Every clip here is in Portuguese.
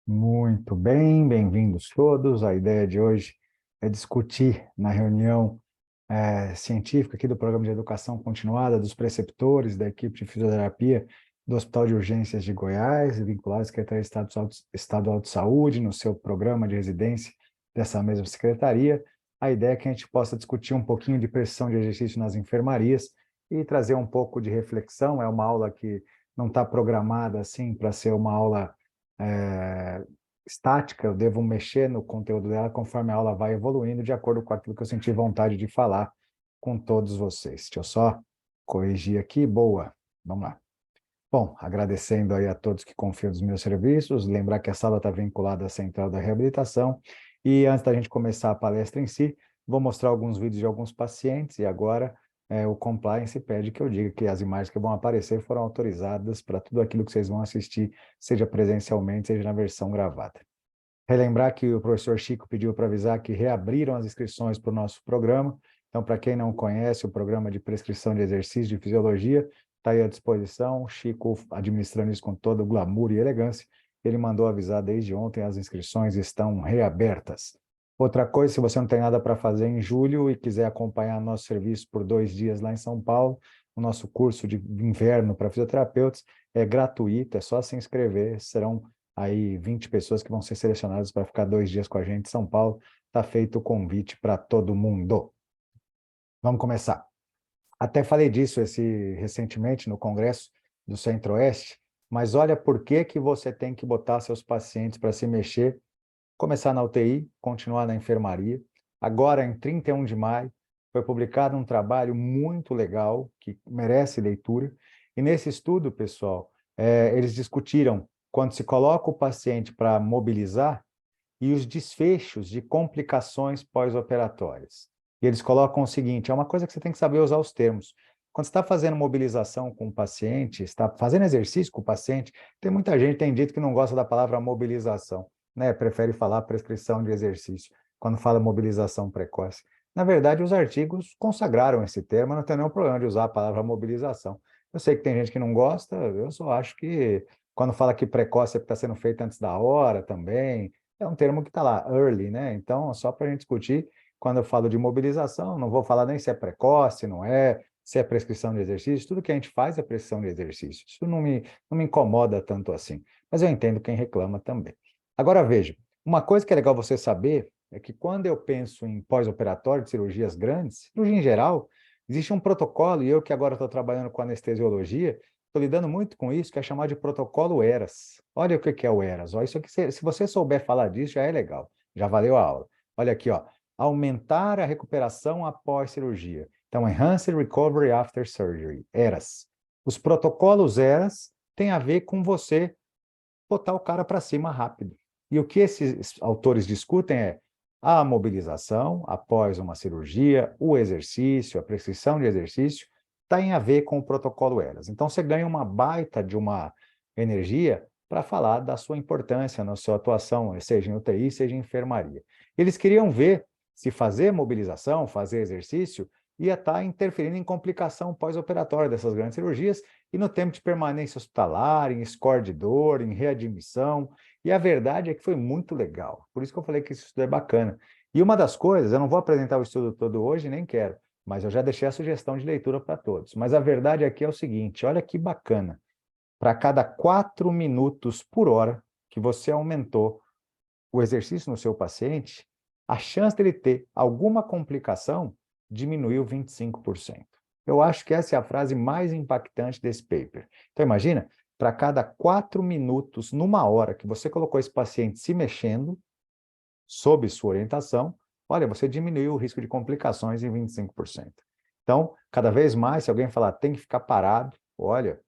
Muito bem, bem-vindos todos. A ideia de hoje é discutir na reunião científica aqui do Programa de Educação Continuada dos preceptores da equipe de fisioterapia do Hospital de Urgências de Goiás, vinculado à Secretaria Estadual de Saúde, no seu programa de residência dessa mesma secretaria. A ideia é que a gente possa discutir um pouquinho de precisão de exercício nas enfermarias e trazer um pouco de reflexão. É uma aula que não está programada assim para ser uma aula é, estática, eu devo mexer no conteúdo dela conforme a aula vai evoluindo, de acordo com aquilo que eu senti vontade de falar com todos vocês. Deixa eu só corrigir aqui. Boa, vamos lá. Bom, agradecendo aí a todos que confiam nos meus serviços, lembrar que a sala está vinculada à Central da Reabilitação, e antes da gente começar a palestra em si, vou mostrar alguns vídeos de alguns pacientes, e agora o compliance pede que eu diga que as imagens que vão aparecer foram autorizadas para tudo aquilo que vocês vão assistir, seja presencialmente, seja na versão gravada. Relembrar que o professor Chico pediu para avisar que reabriram as inscrições para o nosso programa. Então, para quem não conhece, o programa de prescrição de exercício de fisiologia está aí à disposição. O Chico administrando isso com todo o glamour e elegância. Ele mandou avisar desde ontem, as inscrições estão reabertas. Outra coisa, se você não tem nada para fazer em julho e quiser acompanhar nosso serviço por 2 dias lá em São Paulo, o nosso curso de inverno para fisioterapeutas é gratuito, é só se inscrever, serão aí 20 pessoas que vão ser selecionadas para ficar 2 dias com a gente em São Paulo. Está feito o convite para todo mundo. Vamos começar. Até falei disso recentemente no Congresso do Centro-Oeste, mas olha por que que você tem que botar seus pacientes para se mexer, começar na UTI, continuar na enfermaria. Agora, em 31 de maio, foi publicado um trabalho muito legal, que merece leitura, e nesse estudo, pessoal, eles discutiram quando se coloca o paciente para mobilizar e os desfechos de complicações pós-operatórias. E eles colocam o seguinte, é uma coisa que você tem que saber usar os termos. Quando você está fazendo mobilização com o paciente, está fazendo exercício com o paciente, tem muita gente que tem dito que não gosta da palavra mobilização, né? Prefere falar prescrição de exercício, quando fala mobilização precoce. Na verdade, os artigos consagraram esse termo, não tem nenhum problema de usar a palavra mobilização. Eu sei que tem gente que não gosta, eu só acho que quando fala que precoce é porque está sendo feito antes da hora também, é um termo que está lá, early, né? Então, só para a gente discutir, quando eu falo de mobilização, não vou falar nem se é precoce, não é, se é prescrição de exercício, tudo que a gente faz é prescrição de exercício. Isso não me incomoda tanto assim, mas eu entendo quem reclama também. Agora, veja, uma coisa que é legal você saber é que quando eu penso em pós-operatório de cirurgias grandes, cirurgia em geral, existe um protocolo, e eu que agora estou trabalhando com anestesiologia, estou lidando muito com isso, que é chamado de protocolo ERAS. Olha o que é o ERAS. Ó, isso aqui, se você souber falar disso, já é legal. Já valeu a aula. Olha aqui, ó. Aumentar a recuperação após cirurgia. Então, Enhanced Recovery After Surgery, ERAS. Os protocolos ERAS têm a ver com você botar o cara para cima rápido. E o que esses autores discutem é a mobilização após uma cirurgia, o exercício, a prescrição de exercício, tem a ver com o protocolo ERAS. Então, você ganha uma baita de uma energia para falar da sua importância na sua atuação, seja em UTI, seja em enfermaria. Eles queriam ver se fazer mobilização, fazer exercício, ia estar interferindo em complicação pós-operatória dessas grandes cirurgias e no tempo de permanência hospitalar, em score de dor, em readmissão. E a verdade é que foi muito legal. Por isso que eu falei que esse estudo é bacana. E uma das coisas, eu não vou apresentar o estudo todo hoje, nem quero, mas eu já deixei a sugestão de leitura para todos. Mas a verdade aqui é o seguinte, olha que bacana. Para cada 4 minutos por hora que você aumentou o exercício no seu paciente, a chance dele ter alguma complicação diminuiu 25%. Eu acho que essa é a frase mais impactante desse paper. Então, imagina, para cada 4 minutos, numa hora que você colocou esse paciente se mexendo, sob sua orientação, olha, você diminuiu o risco de complicações em 25%. Então, cada vez mais, se alguém falar tem que ficar parado, olha,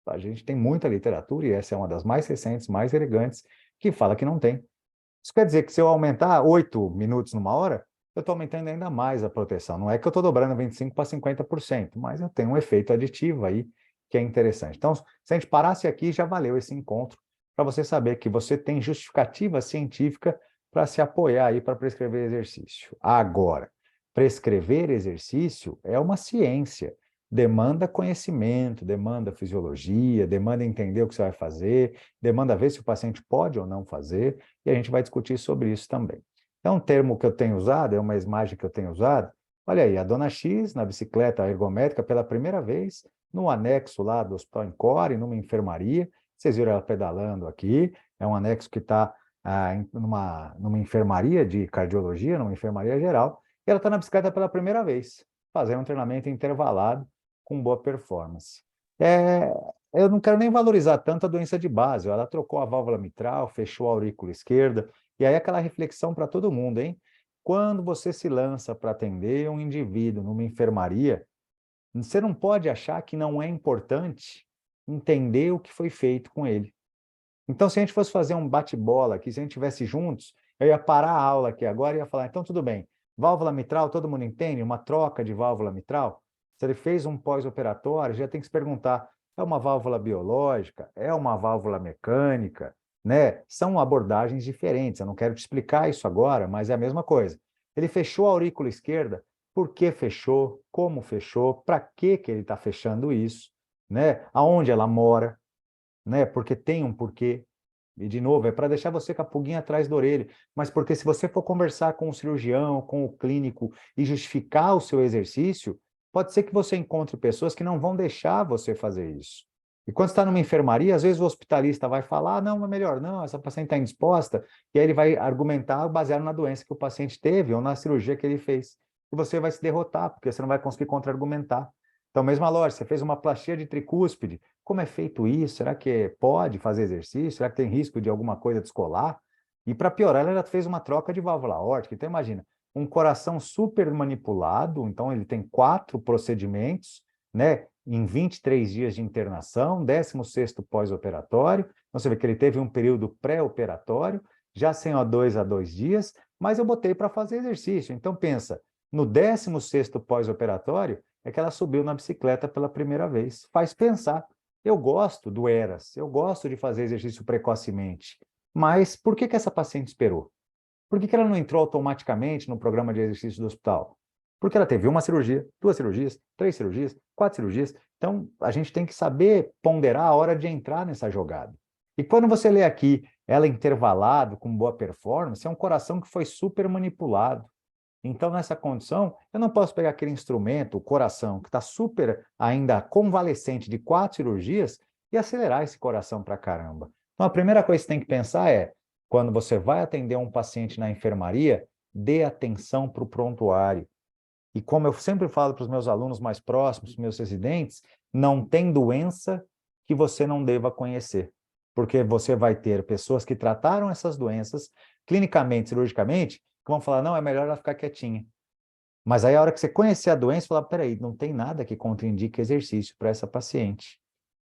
a gente tem muita literatura, e essa é uma das mais recentes, mais elegantes, que fala que não tem. Isso quer dizer que se eu aumentar 8 minutos numa hora, eu estou aumentando ainda mais a proteção. Não é que eu estou dobrando 25% para 50%, mas eu tenho um efeito aditivo aí que é interessante. Então, se a gente parasse aqui, já valeu esse encontro, para você saber que você tem justificativa científica para se apoiar aí para prescrever exercício. Agora, prescrever exercício é uma ciência. demanda conhecimento, demanda fisiologia, demanda entender o que você vai fazer, demanda ver se o paciente pode ou não fazer, e a gente vai discutir sobre isso também. Então, um termo que eu tenho usado, é uma imagem que eu tenho usado, olha aí, a dona X na bicicleta ergométrica pela primeira vez, no anexo lá do Hospital Encore, numa enfermaria, vocês viram ela pedalando aqui, é um anexo que está numa enfermaria de cardiologia, numa enfermaria geral, e ela está na bicicleta pela primeira vez, fazendo um treinamento intervalado com boa performance. Eu não quero nem valorizar tanto a doença de base, ela trocou a válvula mitral, fechou a aurícula esquerda, e aí aquela reflexão para todo mundo, hein? Quando você se lança para atender um indivíduo numa enfermaria, você não pode achar que não é importante entender o que foi feito com ele. Então, se a gente fosse fazer um bate-bola aqui, se a gente estivesse juntos, eu ia parar a aula aqui agora e ia falar, então tudo bem, válvula mitral, todo mundo entende? Uma troca de válvula mitral? Se ele fez um pós-operatório, já tem que se perguntar, é uma válvula biológica? É uma válvula mecânica? Né? São abordagens diferentes, eu não quero te explicar isso agora, mas é a mesma coisa. Ele fechou a aurícula esquerda, por que fechou? Como fechou? Para que ele está fechando isso? Né? Aonde ela mora? Né? Porque tem um porquê. E, de novo, é para deixar você com a pulguinha atrás da orelha. Mas porque se você for conversar com o cirurgião, com o clínico e justificar o seu exercício, pode ser que você encontre pessoas que não vão deixar você fazer isso. E quando você está numa enfermaria, às vezes o hospitalista vai falar, ah, não, é melhor não, essa paciente está indisposta, e aí ele vai argumentar baseado na doença que o paciente teve ou na cirurgia que ele fez. E você vai se derrotar, porque você não vai conseguir contra-argumentar. Então, mesma lógica, você fez uma plastia de tricúspide, como é feito isso? Será que pode fazer exercício? Será que tem risco de alguma coisa descolar? E para piorar, ela já fez uma troca de válvula aórtica. Então, imagina, um coração super manipulado, então ele tem 4 procedimentos, né? Em 23 dias de internação, 16º pós-operatório. Então, você vê que ele teve um período pré-operatório, já sem O2 há 2 dias, mas eu botei para fazer exercício. Então, pensa, no 16º pós-operatório, é que ela subiu na bicicleta pela primeira vez. Faz pensar. Eu gosto do ERAS, eu gosto de fazer exercício precocemente, mas por que essa paciente esperou? Por que ela não entrou automaticamente no programa de exercício do hospital? Porque ela teve uma cirurgia, 2 cirurgias, 3 cirurgias, 4 cirurgias. Então, a gente tem que saber ponderar a hora de entrar nessa jogada. E quando você lê aqui, ela intervalado, com boa performance, é um coração que foi super manipulado. Então, nessa condição, eu não posso pegar aquele instrumento, o coração, que está super ainda convalescente de 4 cirurgias, e acelerar esse coração para caramba. Então, a primeira coisa que você tem que pensar é, quando você vai atender um paciente na enfermaria, dê atenção para o prontuário. E como eu sempre falo para os meus alunos mais próximos, meus residentes, não tem doença que você não deva conhecer. Porque você vai ter pessoas que trataram essas doenças, clinicamente, cirurgicamente, que vão falar, não, é melhor ela ficar quietinha. Mas aí a hora que você conhecer a doença, fala, peraí, não tem nada que contraindique exercício para essa paciente.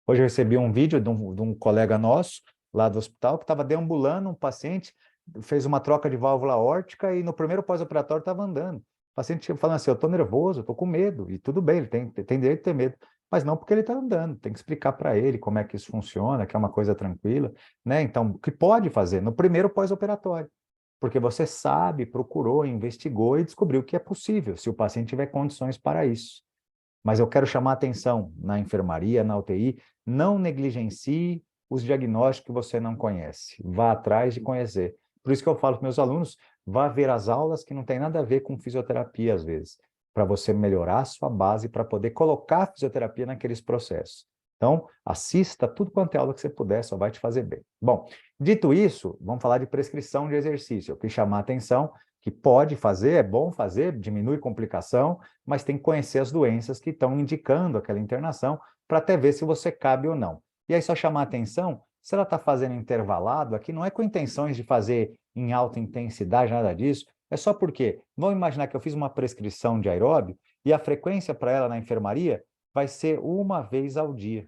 Hoje eu recebi um vídeo de um colega nosso, lá do hospital, que estava deambulando um paciente, fez uma troca de válvula aórtica e no primeiro pós-operatório estava andando. O paciente falando assim, eu estou nervoso, eu estou com medo, e tudo bem, ele tem direito de ter medo, mas não porque ele está andando, tem que explicar para ele como é que isso funciona, que é uma coisa tranquila, né? Então, o que pode fazer? No primeiro pós-operatório, porque você sabe, procurou, investigou e descobriu que é possível, se o paciente tiver condições para isso. Mas eu quero chamar a atenção na enfermaria, na UTI, não negligencie os diagnósticos que você não conhece. Vá atrás de conhecer. Por isso que eu falo para meus alunos, vá ver as aulas que não tem nada a ver com fisioterapia, às vezes, para você melhorar a sua base, para poder colocar a fisioterapia naqueles processos. Então, assista tudo quanto é aula que você puder, só vai te fazer bem. Bom, dito isso, vamos falar de prescrição de exercício. Eu quis chamar a atenção que pode fazer, é bom fazer, diminui complicação, mas tem que conhecer as doenças que estão indicando aquela internação para até ver se você cabe ou não. E aí só chamar a atenção, se ela está fazendo intervalado aqui, não é com intenções de fazer em alta intensidade, nada disso, é só porque, vamos imaginar que eu fiz uma prescrição de aeróbio e a frequência para ela na enfermaria vai ser 1 vez ao dia,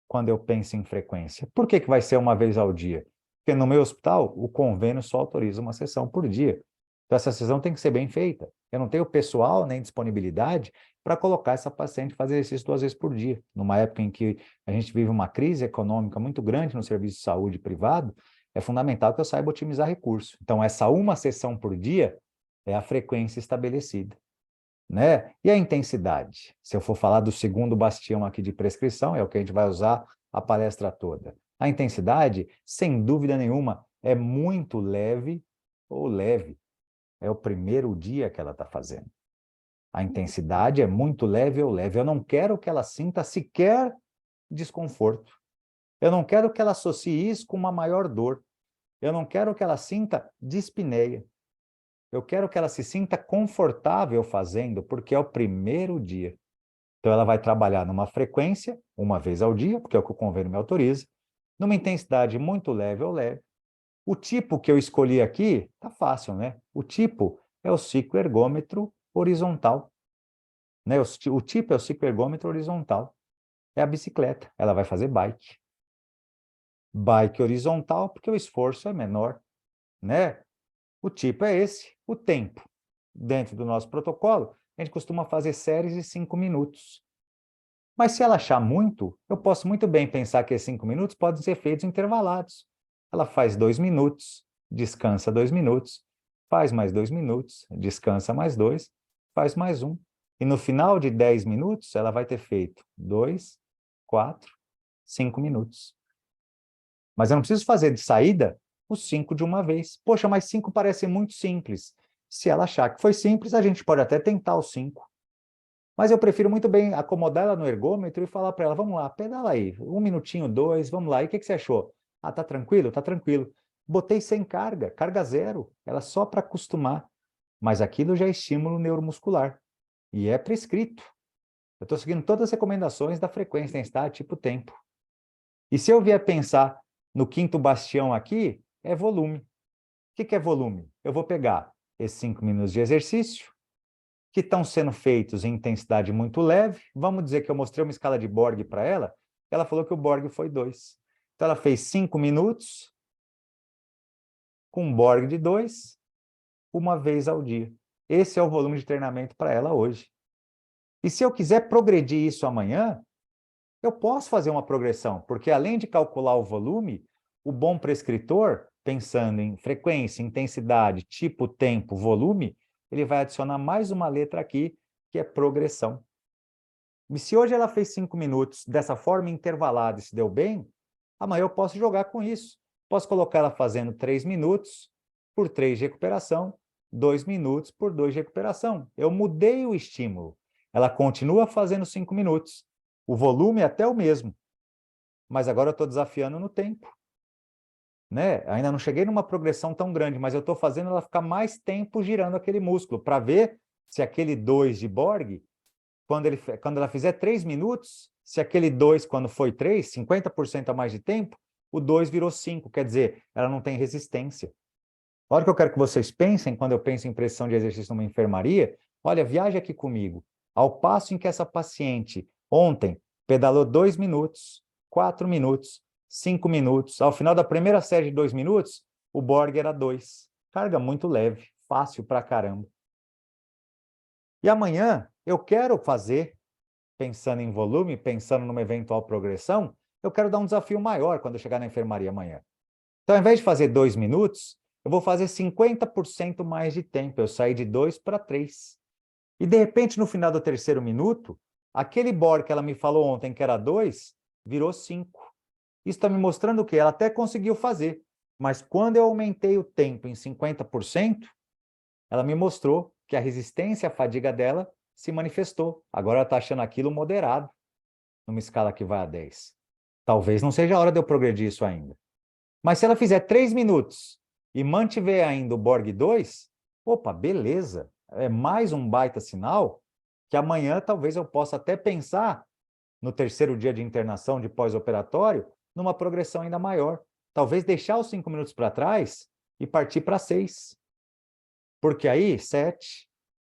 quando eu penso em frequência. Por que vai ser 1 vez ao dia? Porque no meu hospital, o convênio só autoriza uma sessão por dia. Então, essa sessão tem que ser bem feita. Eu não tenho pessoal nem disponibilidade para colocar essa paciente fazer exercício 2 vezes por dia. Numa época em que a gente vive uma crise econômica muito grande no serviço de saúde privado, é fundamental que eu saiba otimizar recursos. Então, essa uma sessão por dia é a frequência estabelecida. né? E a intensidade? Se eu for falar do segundo bastião aqui de prescrição, é o que a gente vai usar a palestra toda. A intensidade, sem dúvida nenhuma, é muito leve ou leve. É o primeiro dia que ela está fazendo. A intensidade é muito leve ou leve. Eu não quero que ela sinta sequer desconforto. Eu não quero que ela associe isso com uma maior dor. Eu não quero que ela sinta dispneia. Eu quero que ela se sinta confortável fazendo, porque é o primeiro dia. Então, ela vai trabalhar numa frequência, uma vez ao dia, porque é o que o convênio me autoriza, numa intensidade muito leve ou leve. O tipo que eu escolhi aqui, tá fácil, né? O tipo é o cicloergômetro horizontal. Né? O tipo é o cicloergômetro horizontal. É a bicicleta. Ela vai fazer bike. Bike horizontal, porque o esforço é menor, né? O tipo é esse. O tempo, dentro do nosso protocolo, a gente costuma fazer séries de 5 minutos. Mas se ela achar muito, eu posso muito bem pensar que esses 5 minutos podem ser feitos intervalados. Ela faz 2 minutos, descansa 2 minutos, faz mais 2 minutos, descansa mais 2, faz mais um. E no final de 10 minutos, ela vai ter feito 2, 4, 5 minutos. Mas eu não preciso fazer de saída os 5 de uma vez. Poxa, mas 5 parece muito simples. Se ela achar que foi simples, a gente pode até tentar os 5. Mas eu prefiro muito bem acomodar ela no ergômetro e falar para ela, vamos lá, pedala aí, 1 minutinho, 2, vamos lá. E o que você achou? Ah, tá tranquilo? Tá tranquilo. Botei sem carga, carga zero, ela só para acostumar. Mas aquilo já é estímulo neuromuscular. E é prescrito. Eu estou seguindo todas as recomendações da frequência, intensidade, tipo tempo. E se eu vier pensar no quinto bastião aqui, é volume. O que é volume? Eu vou pegar esses 5 minutos de exercício, que estão sendo feitos em intensidade muito leve. Vamos dizer que eu mostrei uma escala de Borg para ela, ela falou que o Borg foi 2. Então, ela fez 5 minutos com um Borg de 2, uma vez ao dia. Esse é o volume de treinamento para ela hoje. E se eu quiser progredir isso amanhã, eu posso fazer uma progressão, porque além de calcular o volume, o bom prescritor, pensando em frequência, intensidade, tipo, tempo, volume, ele vai adicionar mais uma letra aqui, que é progressão. E se hoje ela fez 5 minutos dessa forma intervalada e se deu bem, amanhã eu posso jogar com isso. Posso colocar ela fazendo 3 minutos por 3 de recuperação, 2 minutos por 2 de recuperação. Eu mudei o estímulo. Ela continua fazendo 5 minutos. O volume é até o mesmo, mas agora eu estou desafiando no tempo. Né? Ainda não cheguei numa progressão tão grande, mas eu estou fazendo ela ficar mais tempo girando aquele músculo, para ver se aquele 2 de Borg, quando ela fizer 3 minutos, se aquele 2, quando foi 3, 50% a mais de tempo, o 2 virou 5, quer dizer, ela não tem resistência. A hora que eu quero que vocês pensem, quando eu penso em pressão de exercício numa enfermaria, olha, viaje aqui comigo. Ao passo em que essa paciente ontem pedalou 2 minutos, 4 minutos, 5 minutos, ao final da primeira série de 2 minutos, o Borg era 2. Carga muito leve, fácil pra caramba. E amanhã eu quero fazer, pensando em volume, pensando numa eventual progressão, eu quero dar um desafio maior quando eu chegar na enfermaria amanhã. Então, ao invés de fazer 2 minutos, eu vou fazer 50% mais de tempo. Eu saí de 2 para 3. E, de repente, no final do terceiro minuto, aquele Borg que ela me falou ontem que era 2, virou 5. Isso está me mostrando o quê? Ela até conseguiu fazer. Mas quando eu aumentei o tempo em 50%, ela me mostrou que a resistência à fadiga dela se manifestou. Agora ela está achando aquilo moderado, numa escala que vai a 10. Talvez não seja a hora de eu progredir isso ainda. Mas se ela fizer 3 minutos e mantiver ainda o Borg 2, opa, beleza. É mais um baita sinal que amanhã talvez eu possa até pensar, no terceiro dia de internação de pós-operatório, numa progressão ainda maior. Talvez deixar os 5 minutos para trás e partir para 6. Porque aí, 7.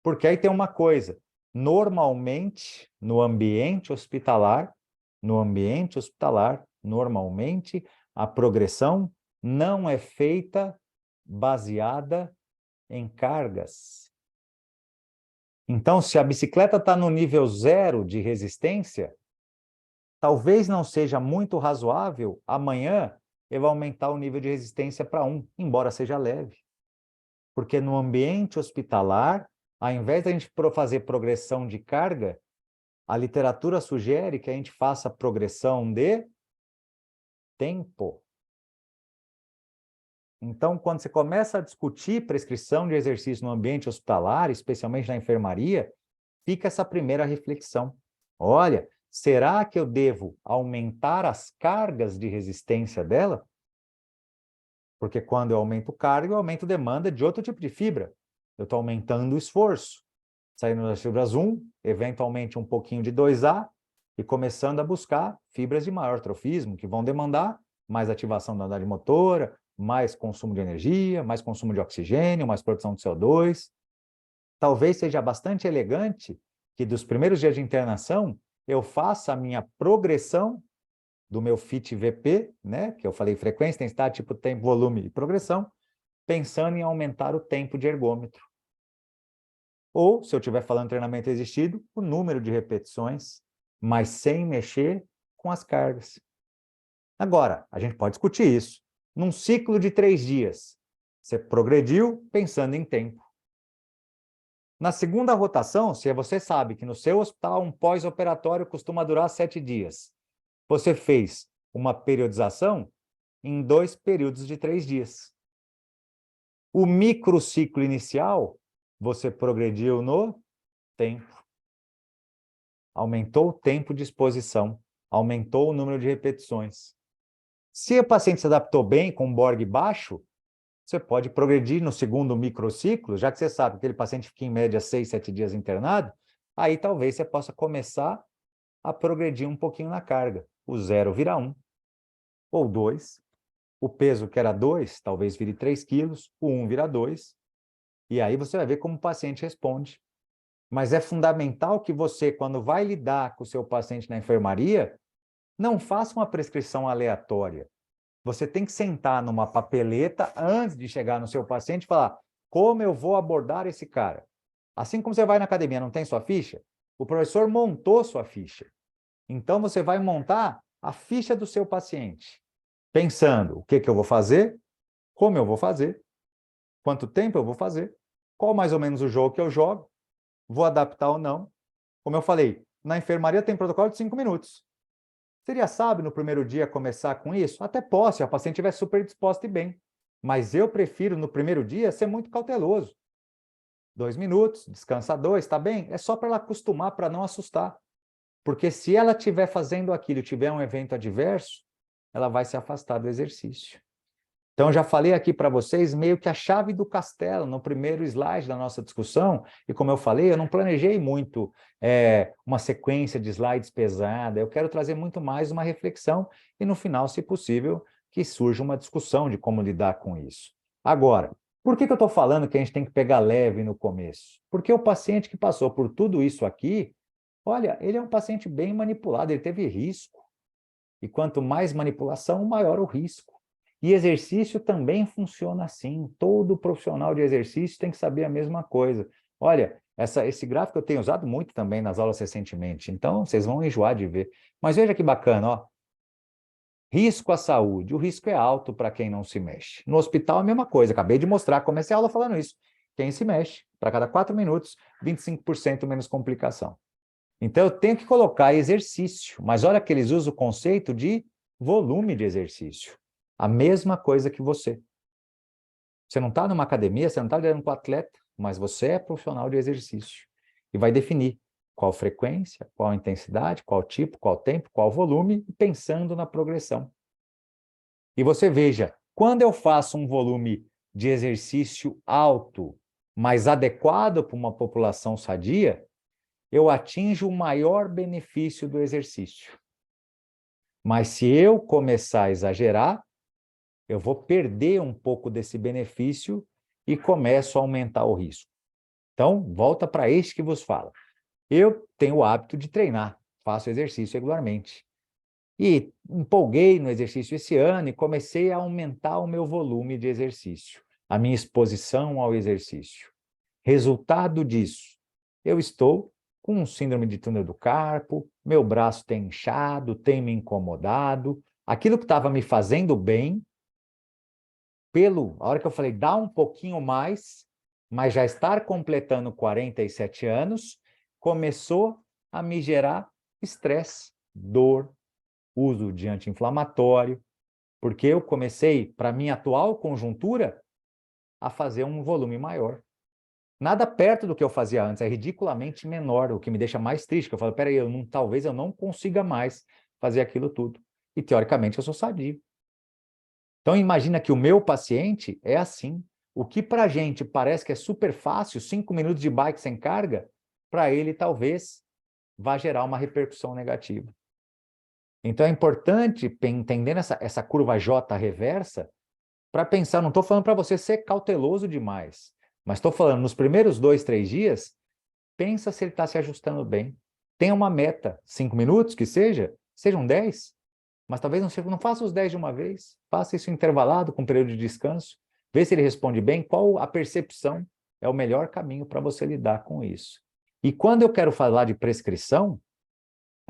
Porque aí tem uma coisa. Normalmente, normalmente, a progressão não é feita baseada em cargas. Então, se a bicicleta está no nível 0 de resistência, talvez não seja muito razoável amanhã eu aumentar o nível de resistência para 1, embora seja leve. Porque no ambiente hospitalar, Ao invés da gente fazer progressão de carga, a literatura sugere que a gente faça progressão de tempo. Então, quando você começa a discutir prescrição de exercício no ambiente hospitalar, especialmente na enfermaria, fica essa primeira reflexão. Olha, será que eu devo aumentar as cargas de resistência dela? Porque quando eu aumento carga, eu aumento demanda de outro tipo de fibra. Eu estou aumentando o esforço. Saindo das fibras 1, eventualmente um pouquinho de 2A, e começando a buscar fibras de maior trofismo, que vão demandar mais ativação da unidade motora, mais consumo de energia, mais consumo de oxigênio, mais produção de CO2. Talvez seja bastante elegante que dos primeiros dias de internação eu faça a minha progressão do meu FIT-VP, né, que eu falei frequência, intensidade, tipo, tempo, volume e progressão, pensando em aumentar o tempo de ergômetro. Ou, se eu estiver falando treinamento resistido, o número de repetições, mas sem mexer com as cargas. Agora, a gente pode discutir isso. Num ciclo de 3 dias, você progrediu pensando em tempo. Na segunda rotação, se você sabe que no seu hospital um pós-operatório costuma durar 7 dias, você fez uma periodização em 2 períodos de 3 dias. O microciclo inicial, você progrediu no tempo. Aumentou o tempo de exposição, aumentou o número de repetições. Se o paciente se adaptou bem com um Borg baixo, você pode progredir no segundo microciclo, já que você sabe que aquele paciente fica em média 6, 7 dias internado, aí talvez você possa começar a progredir um pouquinho na carga. O 0 vira 1, ou 2. O peso que era 2, talvez vire 3 quilos, o 1 vira 2. E aí você vai ver como o paciente responde. Mas é fundamental que você, quando vai lidar com o seu paciente na enfermaria, não faça uma prescrição aleatória. Você tem que sentar numa papeleta antes de chegar no seu paciente e falar como eu vou abordar esse cara. Assim como você vai na academia, não tem sua ficha? O professor montou sua ficha. Então, você vai montar a ficha do seu paciente, pensando o que eu vou fazer, como eu vou fazer, quanto tempo eu vou fazer, qual mais ou menos o jogo que eu jogo, vou adaptar ou não. Como eu falei, na enfermaria tem protocolo de 5 minutos. Seria sábio no primeiro dia começar com isso? Até posso, se a paciente estiver super disposta e bem. Mas eu prefiro, no primeiro dia, ser muito cauteloso. 2 minutos, descansa 2, tá bem? É só para ela acostumar, para não assustar. Porque se ela estiver fazendo aquilo e tiver um evento adverso, ela vai se afastar do exercício. Então, já falei aqui para vocês meio que a chave do castelo no primeiro slide da nossa discussão, e como eu falei, eu não planejei muito uma sequência de slides pesada, eu quero trazer muito mais uma reflexão e, no final, se possível, que surja uma discussão de como lidar com isso. Agora, por que eu estou falando que a gente tem que pegar leve no começo? Porque o paciente que passou por tudo isso aqui, olha, ele é um paciente bem manipulado, ele teve risco. E quanto mais manipulação, maior o risco. E exercício também funciona assim. Todo profissional de exercício tem que saber a mesma coisa. Olha, esse gráfico eu tenho usado muito também nas aulas recentemente, então vocês vão enjoar de ver. Mas veja que bacana, ó. Risco à saúde. O risco é alto para quem não se mexe. No hospital é a mesma coisa. Acabei de mostrar, comecei a aula falando isso. Quem se mexe, para cada 4 minutos, 25% menos complicação. Então, eu tenho que colocar exercício, mas olha que eles usam o conceito de volume de exercício. A mesma coisa que você. Você não está numa academia, você não está lidando com atleta, mas você é profissional de exercício. E vai definir qual frequência, qual intensidade, qual tipo, qual tempo, qual volume, pensando na progressão. E você veja, quando eu faço um volume de exercício alto, mas adequado para uma população sadia, eu atinjo o maior benefício do exercício. Mas se eu começar a exagerar, eu vou perder um pouco desse benefício e começo a aumentar o risco. Então, volta para este que vos fala. Eu tenho o hábito de treinar, faço exercício regularmente. E empolguei no exercício esse ano e comecei a aumentar o meu volume de exercício, a minha exposição ao exercício. Resultado disso, eu estou com um síndrome de túnel do carpo, meu braço tem inchado, tem me incomodado. Aquilo que estava me fazendo bem, a hora que eu falei, dá um pouquinho mais, mas já estar completando 47 anos começou a me gerar estresse, dor, uso de anti-inflamatório, porque eu comecei, para minha atual conjuntura, a fazer um volume maior. Nada perto do que eu fazia antes, é ridiculamente menor, o que me deixa mais triste, que eu falo, peraí, talvez eu não consiga mais fazer aquilo tudo. E, teoricamente, eu sou sadio. Então, imagina que o meu paciente é assim. O que para a gente parece que é super fácil, 5 minutos de bike sem carga, para ele talvez vá gerar uma repercussão negativa. Então, é importante, entendendo essa curva J reversa, para pensar, não estou falando para você ser cauteloso demais, mas estou falando, nos primeiros 2, 3 dias, pensa se ele está se ajustando bem. Tenha uma meta, 5 minutos que sejam 10, mas talvez não faça os 10 de uma vez, faça isso intervalado com um período de descanso, vê se ele responde bem, qual a percepção é o melhor caminho para você lidar com isso. E quando eu quero falar de prescrição,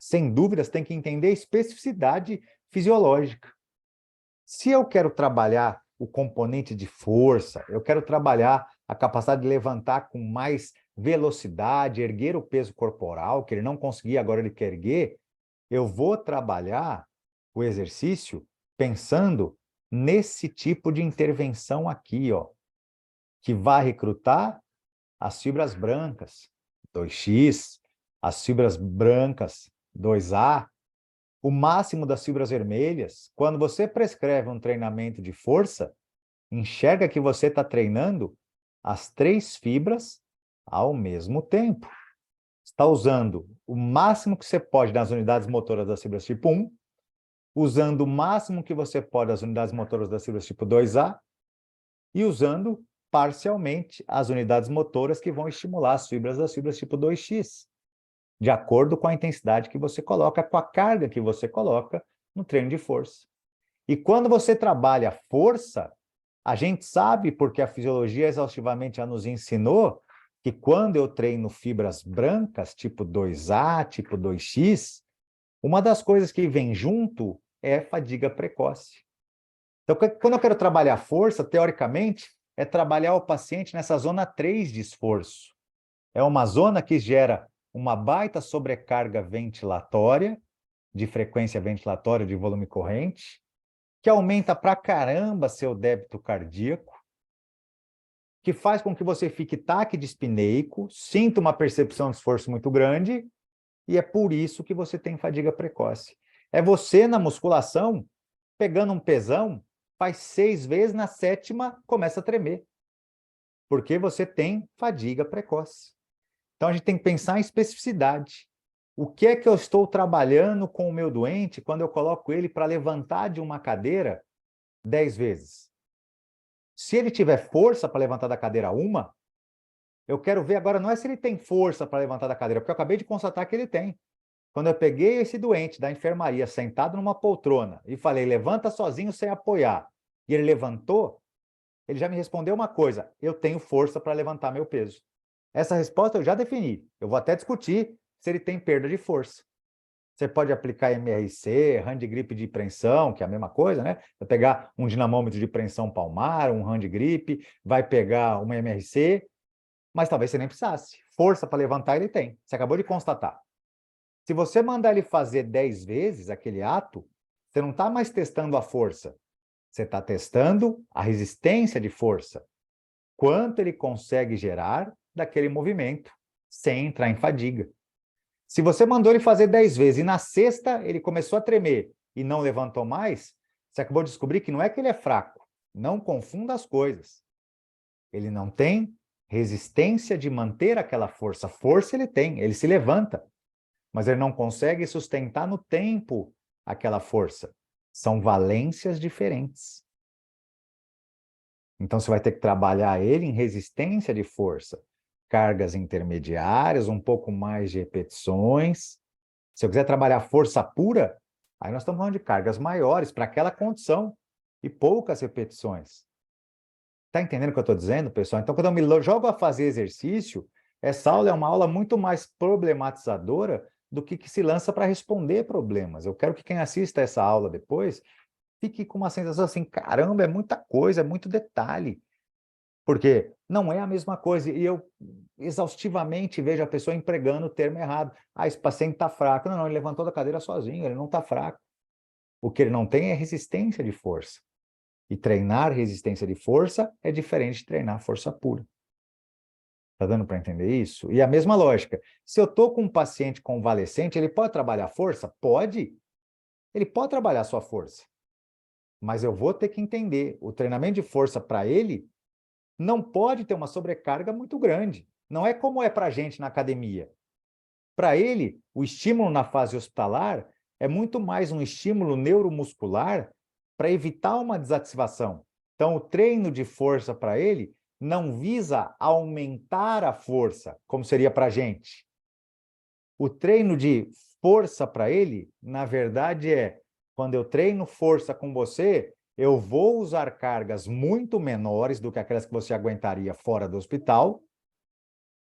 sem dúvidas tem que entender a especificidade fisiológica. Se eu quero trabalhar o componente de força, eu quero trabalhar a capacidade de levantar com mais velocidade, erguer o peso corporal, que ele não conseguia, agora ele quer erguer, eu vou trabalhar o exercício pensando nesse tipo de intervenção aqui, ó, que vai recrutar as fibras brancas, 2x, as fibras brancas, 2A, o máximo das fibras vermelhas. Quando você prescreve um treinamento de força, enxerga que você está treinando as 3 fibras ao mesmo tempo. Está usando o máximo que você pode nas unidades motoras das fibras tipo 1, usando o máximo que você pode das unidades motoras das fibras tipo 2A e usando parcialmente as unidades motoras que vão estimular as fibras das fibras tipo 2x, de acordo com a intensidade que você coloca, com a carga que você coloca no treino de força. E quando você trabalha força, a gente sabe, porque a fisiologia exaustivamente já nos ensinou, que quando eu treino fibras brancas, tipo 2A, tipo 2x, uma das coisas que vem junto é fadiga precoce. Então, quando eu quero trabalhar força, teoricamente, é trabalhar o paciente nessa zona 3 de esforço. É uma zona que gera uma baita sobrecarga ventilatória, de frequência ventilatória de volume corrente, que aumenta pra caramba seu débito cardíaco, que faz com que você fique taquidispneico, sinta uma percepção de esforço muito grande, e é por isso que você tem fadiga precoce. É você, na musculação, pegando um pesão, faz 6 vezes, na 7ª começa a tremer, porque você tem fadiga precoce. Então, a gente tem que pensar em especificidade. O que é que eu estou trabalhando com o meu doente quando eu coloco ele para levantar de uma cadeira 10 vezes? Se ele tiver força para levantar da cadeira uma, eu quero ver agora, não é se ele tem força para levantar da cadeira, porque eu acabei de constatar que ele tem. Quando eu peguei esse doente da enfermaria sentado numa poltrona e falei, levanta sozinho sem apoiar, e ele levantou, ele já me respondeu uma coisa, eu tenho força para levantar meu peso. Essa resposta eu já defini. Eu vou até discutir se ele tem perda de força. Você pode aplicar MRC, hand grip de preensão, que é a mesma coisa, né? Vai pegar um dinamômetro de preensão palmar, um hand grip, vai pegar uma MRC, mas talvez você nem precisasse. Força para levantar ele tem. Você acabou de constatar. Se você mandar ele fazer 10 vezes aquele ato, você não está mais testando a força. Você está testando a resistência de força. Quanto ele consegue gerar daquele movimento, sem entrar em fadiga. Se você mandou ele fazer 10 vezes e na 6ª ele começou a tremer e não levantou mais, você acabou de descobrir que não é que ele é fraco. Não confunda as coisas. Ele não tem resistência de manter aquela força. Força ele tem, ele se levanta, mas ele não consegue sustentar no tempo aquela força. São valências diferentes. Então, você vai ter que trabalhar ele em resistência de força. Cargas intermediárias, um pouco mais de repetições. Se eu quiser trabalhar força pura, aí nós estamos falando de cargas maiores para aquela condição e poucas repetições. Está entendendo o que eu estou dizendo, pessoal? Então, quando eu me jogo a fazer exercício, essa aula é uma aula muito mais problematizadora do que se lança para responder problemas. Eu quero que quem assista essa aula depois fique com uma sensação assim, caramba, é muita coisa, é muito detalhe. Porque não é a mesma coisa. E eu exaustivamente vejo a pessoa empregando o termo errado. Ah, esse paciente está fraco. Não, ele levantou da cadeira sozinho, ele não está fraco. O que ele não tem é resistência de força. E treinar resistência de força é diferente de treinar força pura. Está dando para entender isso? E a mesma lógica. Se eu estou com um paciente convalescente, ele pode trabalhar força? Pode. Ele pode trabalhar sua força. Mas eu vou ter que entender, o treinamento de força para ele não pode ter uma sobrecarga muito grande. Não é como é para a gente na academia. Para ele, o estímulo na fase hospitalar é muito mais um estímulo neuromuscular para evitar uma desativação. Então, o treino de força para ele não visa aumentar a força, como seria para a gente. O treino de força para ele, na verdade, quando eu treino força com você, eu vou usar cargas muito menores do que aquelas que você aguentaria fora do hospital,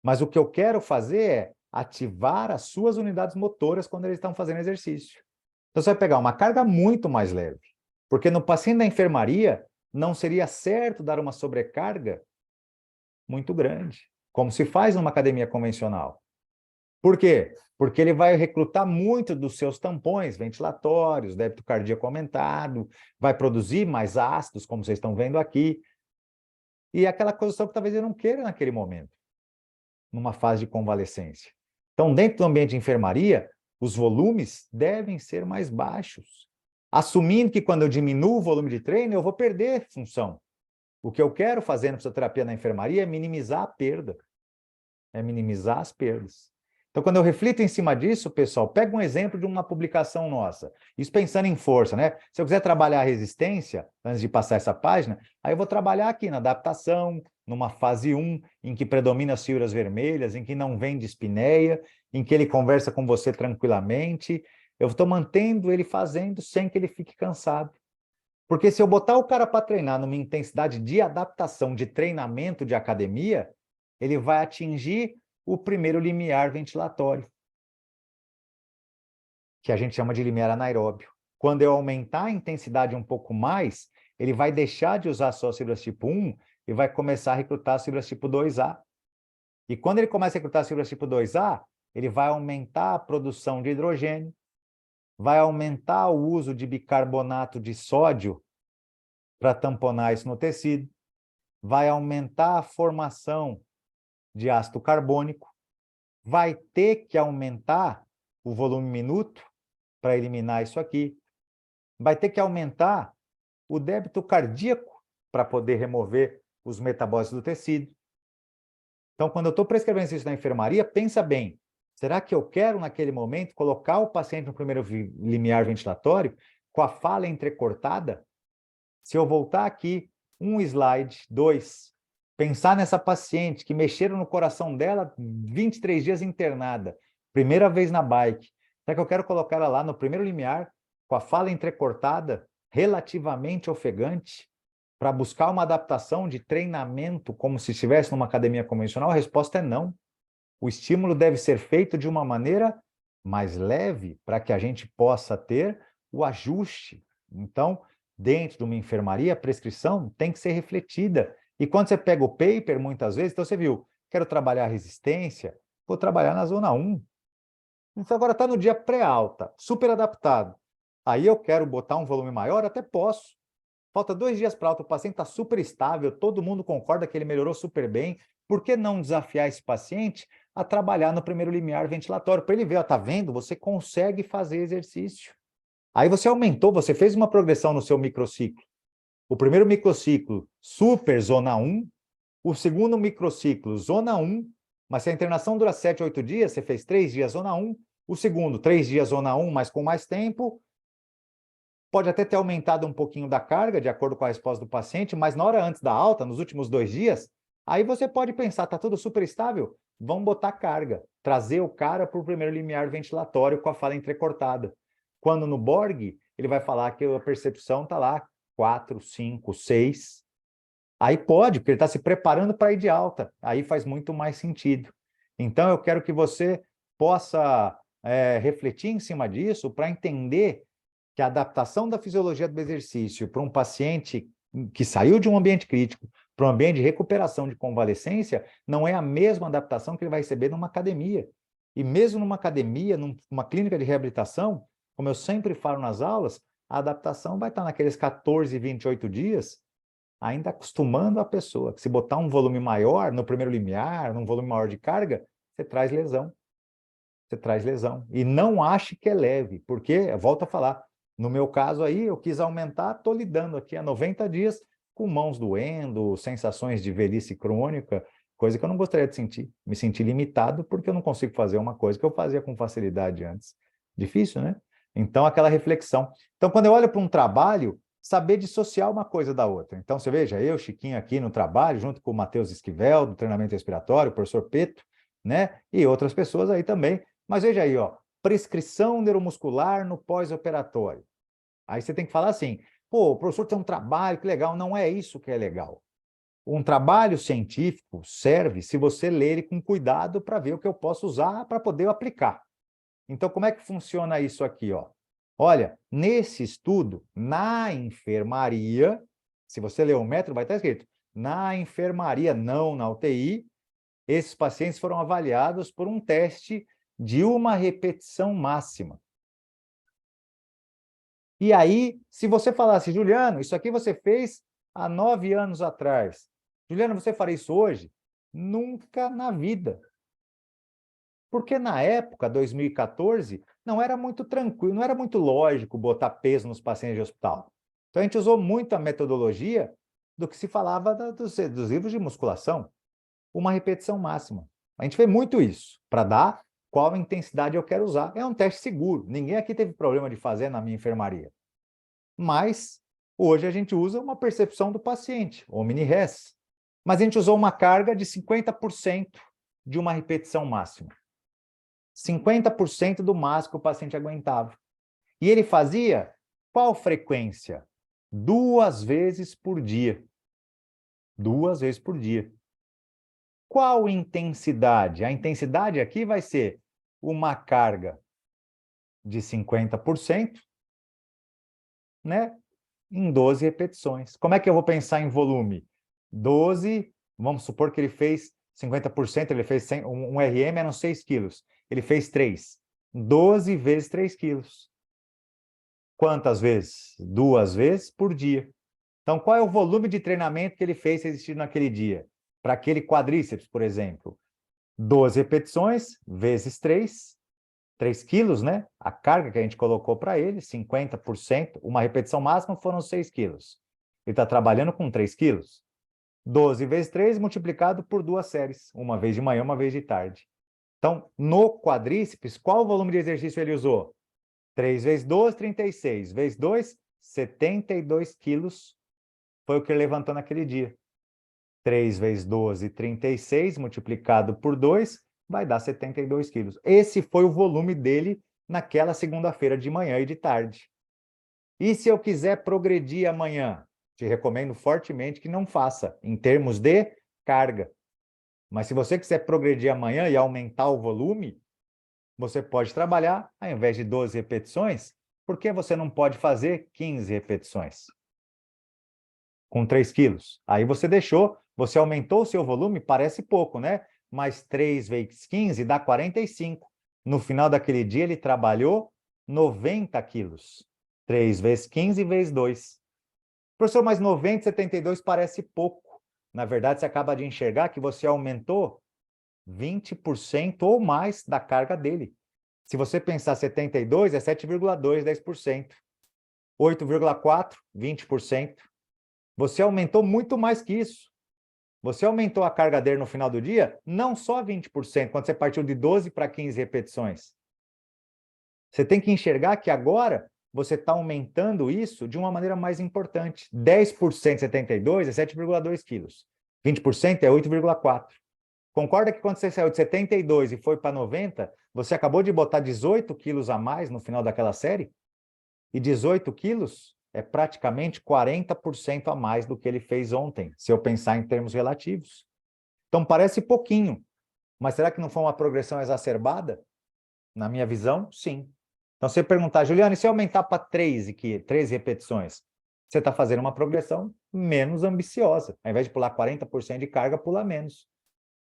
mas o que eu quero fazer é ativar as suas unidades motoras quando eles estão fazendo exercício. Então, você vai pegar uma carga muito mais leve, porque no paciente da enfermaria não seria certo dar uma sobrecarga muito grande, como se faz numa academia convencional. Por quê? Porque ele vai recrutar muito dos seus tampões ventilatórios, débito cardíaco aumentado, vai produzir mais ácidos, como vocês estão vendo aqui, e aquela condição que talvez ele não queira naquele momento, numa fase de convalescência. Então, dentro do ambiente de enfermaria, os volumes devem ser mais baixos, assumindo que quando eu diminuo o volume de treino, eu vou perder função. O que eu quero fazer na fisioterapia na enfermaria é minimizar a perda, é minimizar as perdas. Então, quando eu reflito em cima disso, pessoal, pega um exemplo de uma publicação nossa. Isso pensando em força, né? Se eu quiser trabalhar a resistência, antes de passar essa página, aí eu vou trabalhar aqui na adaptação, numa fase 1, em que predomina as fibras vermelhas, em que não vem dispneia, em que ele conversa com você tranquilamente. Eu estou mantendo ele fazendo sem que ele fique cansado. Porque se eu botar o cara para treinar numa intensidade de adaptação, de treinamento de academia, ele vai atingir o primeiro limiar ventilatório, que a gente chama de limiar anaeróbio. Quando eu aumentar a intensidade um pouco mais, ele vai deixar de usar só as fibras tipo 1 e vai começar a recrutar as fibras tipo 2A. E quando ele começa a recrutar as fibras tipo 2A, ele vai aumentar a produção de hidrogênio, vai aumentar o uso de bicarbonato de sódio para tamponar isso no tecido, vai aumentar a formação de ácido carbônico, vai ter que aumentar o volume minuto para eliminar isso aqui, vai ter que aumentar o débito cardíaco para poder remover os metabólitos do tecido. Então, quando eu estou prescrevendo isso na enfermaria, pensa bem, será que eu quero, naquele momento, colocar o paciente no primeiro limiar ventilatório com a fala entrecortada? Se eu voltar aqui, um slide, 2, pensar nessa paciente que mexeram no coração dela 23 dias internada, primeira vez na bike. Será que eu quero colocar ela lá no primeiro limiar, com a fala entrecortada, relativamente ofegante, para buscar uma adaptação de treinamento como se estivesse numa academia convencional? A resposta é não. O estímulo deve ser feito de uma maneira mais leve, para que a gente possa ter o ajuste. Então, dentro de uma enfermaria, a prescrição tem que ser refletida. E quando você pega o paper, muitas vezes, então você viu, quero trabalhar a resistência, vou trabalhar na zona 1. Então agora está no dia pré-alta, super adaptado. Aí eu quero botar um volume maior, até posso. Falta 2 dias para alta, o paciente está super estável, todo mundo concorda que ele melhorou super bem. Por que não desafiar esse paciente a trabalhar no primeiro limiar ventilatório? Para ele ver, está vendo? Você consegue fazer exercício. Aí você aumentou, você fez uma progressão no seu microciclo. O primeiro microciclo, super zona 1. O segundo microciclo, zona 1. Mas se a internação dura 7, 8 dias, você fez 3 dias zona 1. O segundo, 3 dias zona 1, mas com mais tempo. Pode até ter aumentado um pouquinho da carga, de acordo com a resposta do paciente, mas na hora antes da alta, nos últimos 2 dias, aí você pode pensar, está tudo super estável? Vamos botar carga, trazer o cara para o primeiro limiar ventilatório com a fala entrecortada. Quando no Borg, ele vai falar que a percepção está lá 4, 5, 6. Aí pode, porque ele está se preparando para ir de alta. Aí faz muito mais sentido. Então, eu quero que você possa refletir em cima disso para entender que a adaptação da fisiologia do exercício para um paciente que saiu de um ambiente crítico, para um ambiente de recuperação, de convalescência, não é a mesma adaptação que ele vai receber numa academia. E mesmo numa academia, numa clínica de reabilitação, como eu sempre falo nas aulas, a adaptação vai estar naqueles 14, 28 dias, ainda acostumando a pessoa. Se botar um volume maior no primeiro limiar, num volume maior de carga, você traz lesão. Você traz lesão. E não ache que é leve, porque, volto a falar, no meu caso aí, eu quis aumentar, estou lidando aqui há 90 dias com mãos doendo, sensações de velhice crônica, coisa que eu não gostaria de sentir. Me senti limitado porque eu não consigo fazer uma coisa que eu fazia com facilidade antes. Difícil, né? Então, aquela reflexão. Então, quando eu olho para um trabalho, saber dissociar uma coisa da outra. Então, você veja, eu, Chiquinho, aqui no trabalho, junto com o Matheus Esquivel, do treinamento respiratório, o professor Peto, né? E outras pessoas aí também. Mas veja aí, ó, prescrição neuromuscular no pós-operatório. Aí você tem que falar assim, pô, o professor tem um trabalho, que legal. Não é isso que é legal. Um trabalho científico serve se você ler ele com cuidado para ver o que eu posso usar para poder aplicar. Então, como é que funciona isso aqui, ó? Olha, nesse estudo, na enfermaria, se você ler o método, vai estar escrito, na enfermaria, não na UTI, esses pacientes foram avaliados por um teste de uma repetição máxima. E aí, se você falasse, Juliano, isso aqui você fez há 9 anos atrás. Juliano, você faria isso hoje? Nunca na vida. Porque na época, 2014, não era muito tranquilo, não era muito lógico botar peso nos pacientes de hospital. Então, a gente usou muito a metodologia do que se falava dos livros de musculação, uma repetição máxima. A gente fez muito isso, para dar qual intensidade eu quero usar. É um teste seguro, ninguém aqui teve problema de fazer na minha enfermaria. Mas, hoje a gente usa uma percepção do paciente, omni-res. Mas a gente usou uma carga de 50% de uma repetição máxima. 50% do máximo que o paciente aguentava. E ele fazia qual frequência? 2 vezes por dia. 2 vezes por dia. Qual intensidade? A intensidade aqui vai ser uma carga de 50%, né? Em 12 repetições. Como é que eu vou pensar em volume? 12, vamos supor que ele fez 50%, ele fez 100, um RM eram 6 quilos. Ele fez 3. 12 vezes 3 quilos. Quantas vezes? 2 vezes por dia. Então, qual é o volume de treinamento que ele fez existir naquele dia? Para aquele quadríceps, por exemplo. 12 repetições vezes 3 quilos, né? A carga que a gente colocou para ele, 50%, uma repetição máxima foram 6 quilos. Ele está trabalhando com 3 quilos. 12 vezes 3 multiplicado por 2 séries, uma vez de manhã, uma vez de tarde. Então, no quadríceps, qual o volume de exercício ele usou? 3 vezes 12, 36. Vezes 2, 72 quilos foi o que ele levantou naquele dia. 3 vezes 12, 36, multiplicado por 2, vai dar 72 quilos. Esse foi o volume dele naquela segunda-feira de manhã e de tarde. E se eu quiser progredir amanhã? Te recomendo fortemente que não faça, em termos de carga. Mas se você quiser progredir amanhã e aumentar o volume, você pode trabalhar, ao invés de 12 repetições, por que você não pode fazer 15 repetições? Com 3 quilos. Aí você aumentou o seu volume, parece pouco, né? Mas 3 vezes 15 dá 45. No final daquele dia, ele trabalhou 90 quilos. 3 vezes 15 vezes 2. Professor, mas 90, 72 parece pouco. Na verdade, você acaba de enxergar que você aumentou 20% ou mais da carga dele. Se você pensar 72, é 7,2, 10%. 8,4, 20%. Você aumentou muito mais que isso. Você aumentou a carga dele no final do dia, não só 20%, quando você partiu de 12 para 15 repetições. Você tem que enxergar que agora você está aumentando isso de uma maneira mais importante. 10% de 72 é 7,2 quilos. 20% é 8,4. Concorda que quando você saiu de 72 e foi para 90, você acabou de botar 18 quilos a mais no final daquela série? E 18 quilos é praticamente 40% a mais do que ele fez ontem, se eu pensar em termos relativos. Então, parece pouquinho, mas será que não foi uma progressão exacerbada? Na minha visão, sim. Então, se você perguntar, Juliano, e se eu aumentar para 3 repetições? Você está fazendo uma progressão menos ambiciosa. Ao invés de pular 40% de carga, pula menos.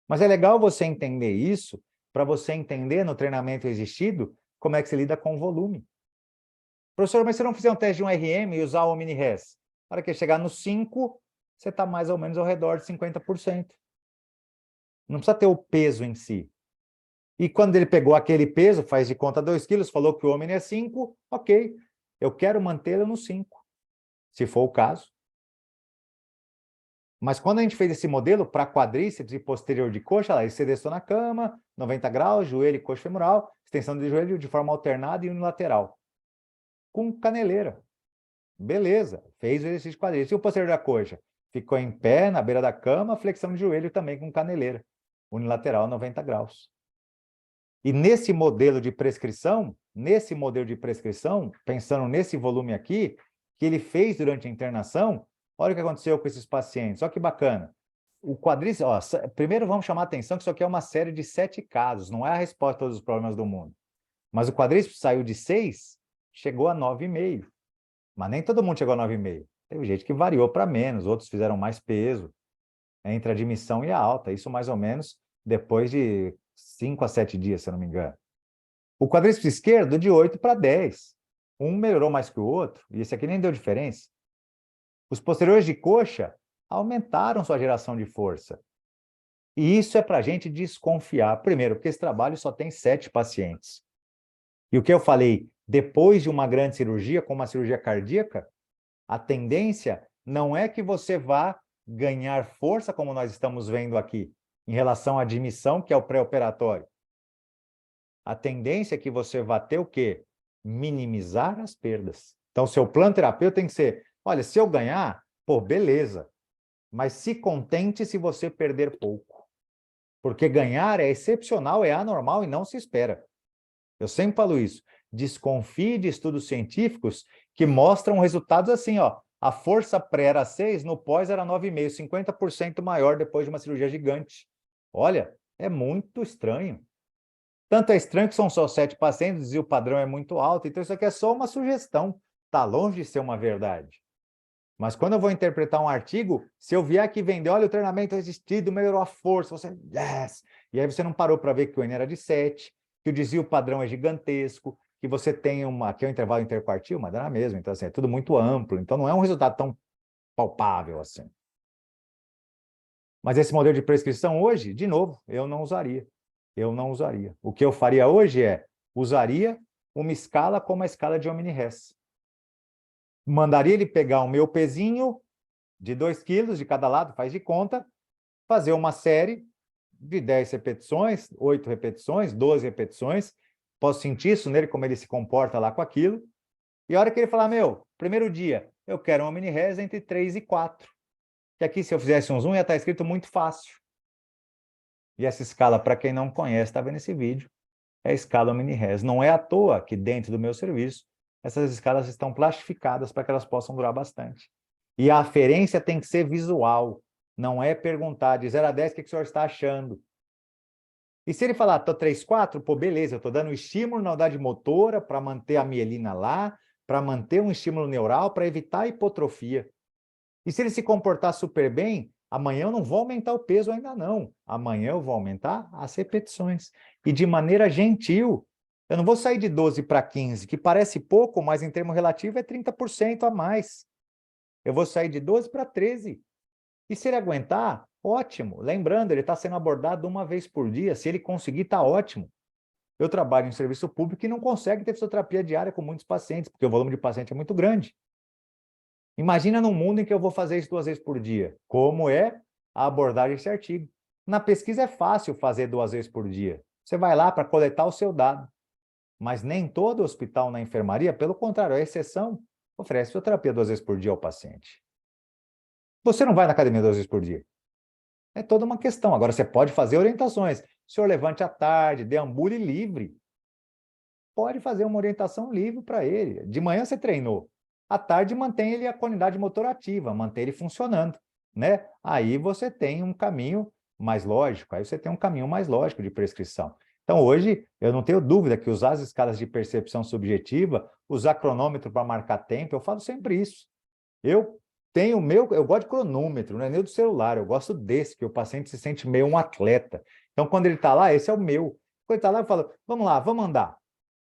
Mas é legal você entender isso, para você entender no treinamento existido como é que se lida com o volume. Professor, mas se não fizer um teste de um RM e usar o Omni-Res, na hora que chegar no 5, você está mais ou menos ao redor de 50%. Não precisa ter o peso em si. E quando ele pegou aquele peso, faz de conta 2 quilos, falou que o Omni é 5, ok, eu quero mantê-lo no 5, se for o caso. Mas quando a gente fez esse modelo para quadríceps e posterior de coxa, lá, ele sedestou na cama, 90 graus, joelho e coxa femoral, extensão de joelho de forma alternada e unilateral. Com caneleira. Beleza, fez o exercício de quadríceps. E o posterior da coxa? Ficou em pé, na beira da cama, flexão de joelho também com caneleira. Unilateral, 90 graus. E nesse modelo de prescrição, pensando nesse volume aqui, que ele fez durante a internação, olha o que aconteceu com esses pacientes. Olha que bacana. O quadríceps, primeiro vamos chamar a atenção que isso aqui é uma série de 7 casos, não é a resposta a todos os problemas do mundo. Mas o quadríceps saiu de 6, chegou a 9,5. Mas nem todo mundo chegou a 9,5. Teve gente que variou para menos, outros fizeram mais peso, entre a admissão e a alta. Isso mais ou menos depois de 5 a 7 dias, se eu não me engano. O quadríceps esquerdo, de 8 para 10. Um melhorou mais que o outro, e esse aqui nem deu diferença. Os posteriores de coxa aumentaram sua geração de força. E isso é para a gente desconfiar. Primeiro, porque esse trabalho só tem 7 pacientes. E o que eu falei, depois de uma grande cirurgia, como uma cirurgia cardíaca, a tendência não é que você vá ganhar força, como nós estamos vendo aqui, em relação à admissão, que é o pré-operatório. A tendência é que você vá ter o quê? Minimizar as perdas. Então, seu plano terapêutico tem que ser, olha, se eu ganhar, pô, beleza, mas se contente se você perder pouco. Porque ganhar é excepcional, é anormal e não se espera. Eu sempre falo isso. Desconfie de estudos científicos que mostram resultados assim, ó. A força pré era 6, no pós era 9,5, 50% maior depois de uma cirurgia gigante. Olha, é muito estranho. Tanto é estranho que são só 7 pacientes e o padrão é muito alto, então isso aqui é só uma sugestão. Está longe de ser uma verdade. Mas quando eu vou interpretar um artigo, se eu vier aqui vender, olha, o treinamento resistido melhorou a força, você, yes! E aí você não parou para ver que o N era de 7, que o desvio padrão é gigantesco, que você tem aqui é um intervalo interquartil, mas dá na mesma, então assim, é tudo muito amplo, então não é um resultado tão palpável assim. Mas esse modelo de prescrição hoje, de novo, eu não usaria. Eu não usaria. O que eu faria hoje usaria uma escala como a escala de Omni-Res. Mandaria ele pegar o meu pezinho de 2 quilos de cada lado, faz de conta, fazer uma série de 10 repetições, 8 repetições, 12 repetições, posso sentir isso nele, como ele se comporta lá com aquilo, e a hora que ele falar, meu, primeiro dia, eu quero um Omni-Res entre 3 e 4, que aqui se eu fizesse um zoom ia estar escrito muito fácil. E essa escala, para quem não conhece, está vendo esse vídeo, é a escala Omni-Res. Não é à toa que dentro do meu serviço, essas escalas estão plastificadas para que elas possam durar bastante. E a aferência tem que ser visual, não é perguntar de 0 a 10 o que o senhor está achando. E se ele falar, estou 3, 4, pô, beleza, eu estou dando estímulo na unidade motora para manter a mielina lá, para manter um estímulo neural, para evitar a hipotrofia. E se ele se comportar super bem, amanhã eu não vou aumentar o peso ainda não. Amanhã eu vou aumentar as repetições. E de maneira gentil. Eu não vou sair de 12 para 15, que parece pouco, mas em termo relativo é 30% a mais. Eu vou sair de 12 para 13. E se ele aguentar, ótimo. Lembrando, ele está sendo abordado uma vez por dia. Se ele conseguir, está ótimo. Eu trabalho em serviço público e não consegue ter fisioterapia diária com muitos pacientes, porque o volume de paciente é muito grande. Imagina num mundo em que eu vou fazer isso 2 vezes por dia. Como é a abordagem desse artigo? Na pesquisa é fácil fazer 2 vezes por dia. Você vai lá para coletar o seu dado. Mas nem todo hospital na enfermaria, pelo contrário, a exceção, oferece fisioterapia 2 vezes por dia ao paciente. Você não vai na academia 2 vezes por dia. É toda uma questão. Agora, você pode fazer orientações. O senhor levante à tarde, deambule livre. Pode fazer uma orientação livre para ele. De manhã você treinou. À tarde, mantém ele a qualidade motora ativa, mantém ele funcionando, né? Aí você tem um caminho mais lógico, de prescrição. Então, hoje, eu não tenho dúvida que usar as escalas de percepção subjetiva, usar cronômetro para marcar tempo, eu falo sempre isso. Eu tenho o meu, eu gosto de cronômetro, não é nem do celular, eu gosto desse, que o paciente se sente meio um atleta. Então, quando ele está lá, esse é o meu. Quando ele está lá, eu falo, vamos lá, vamos andar.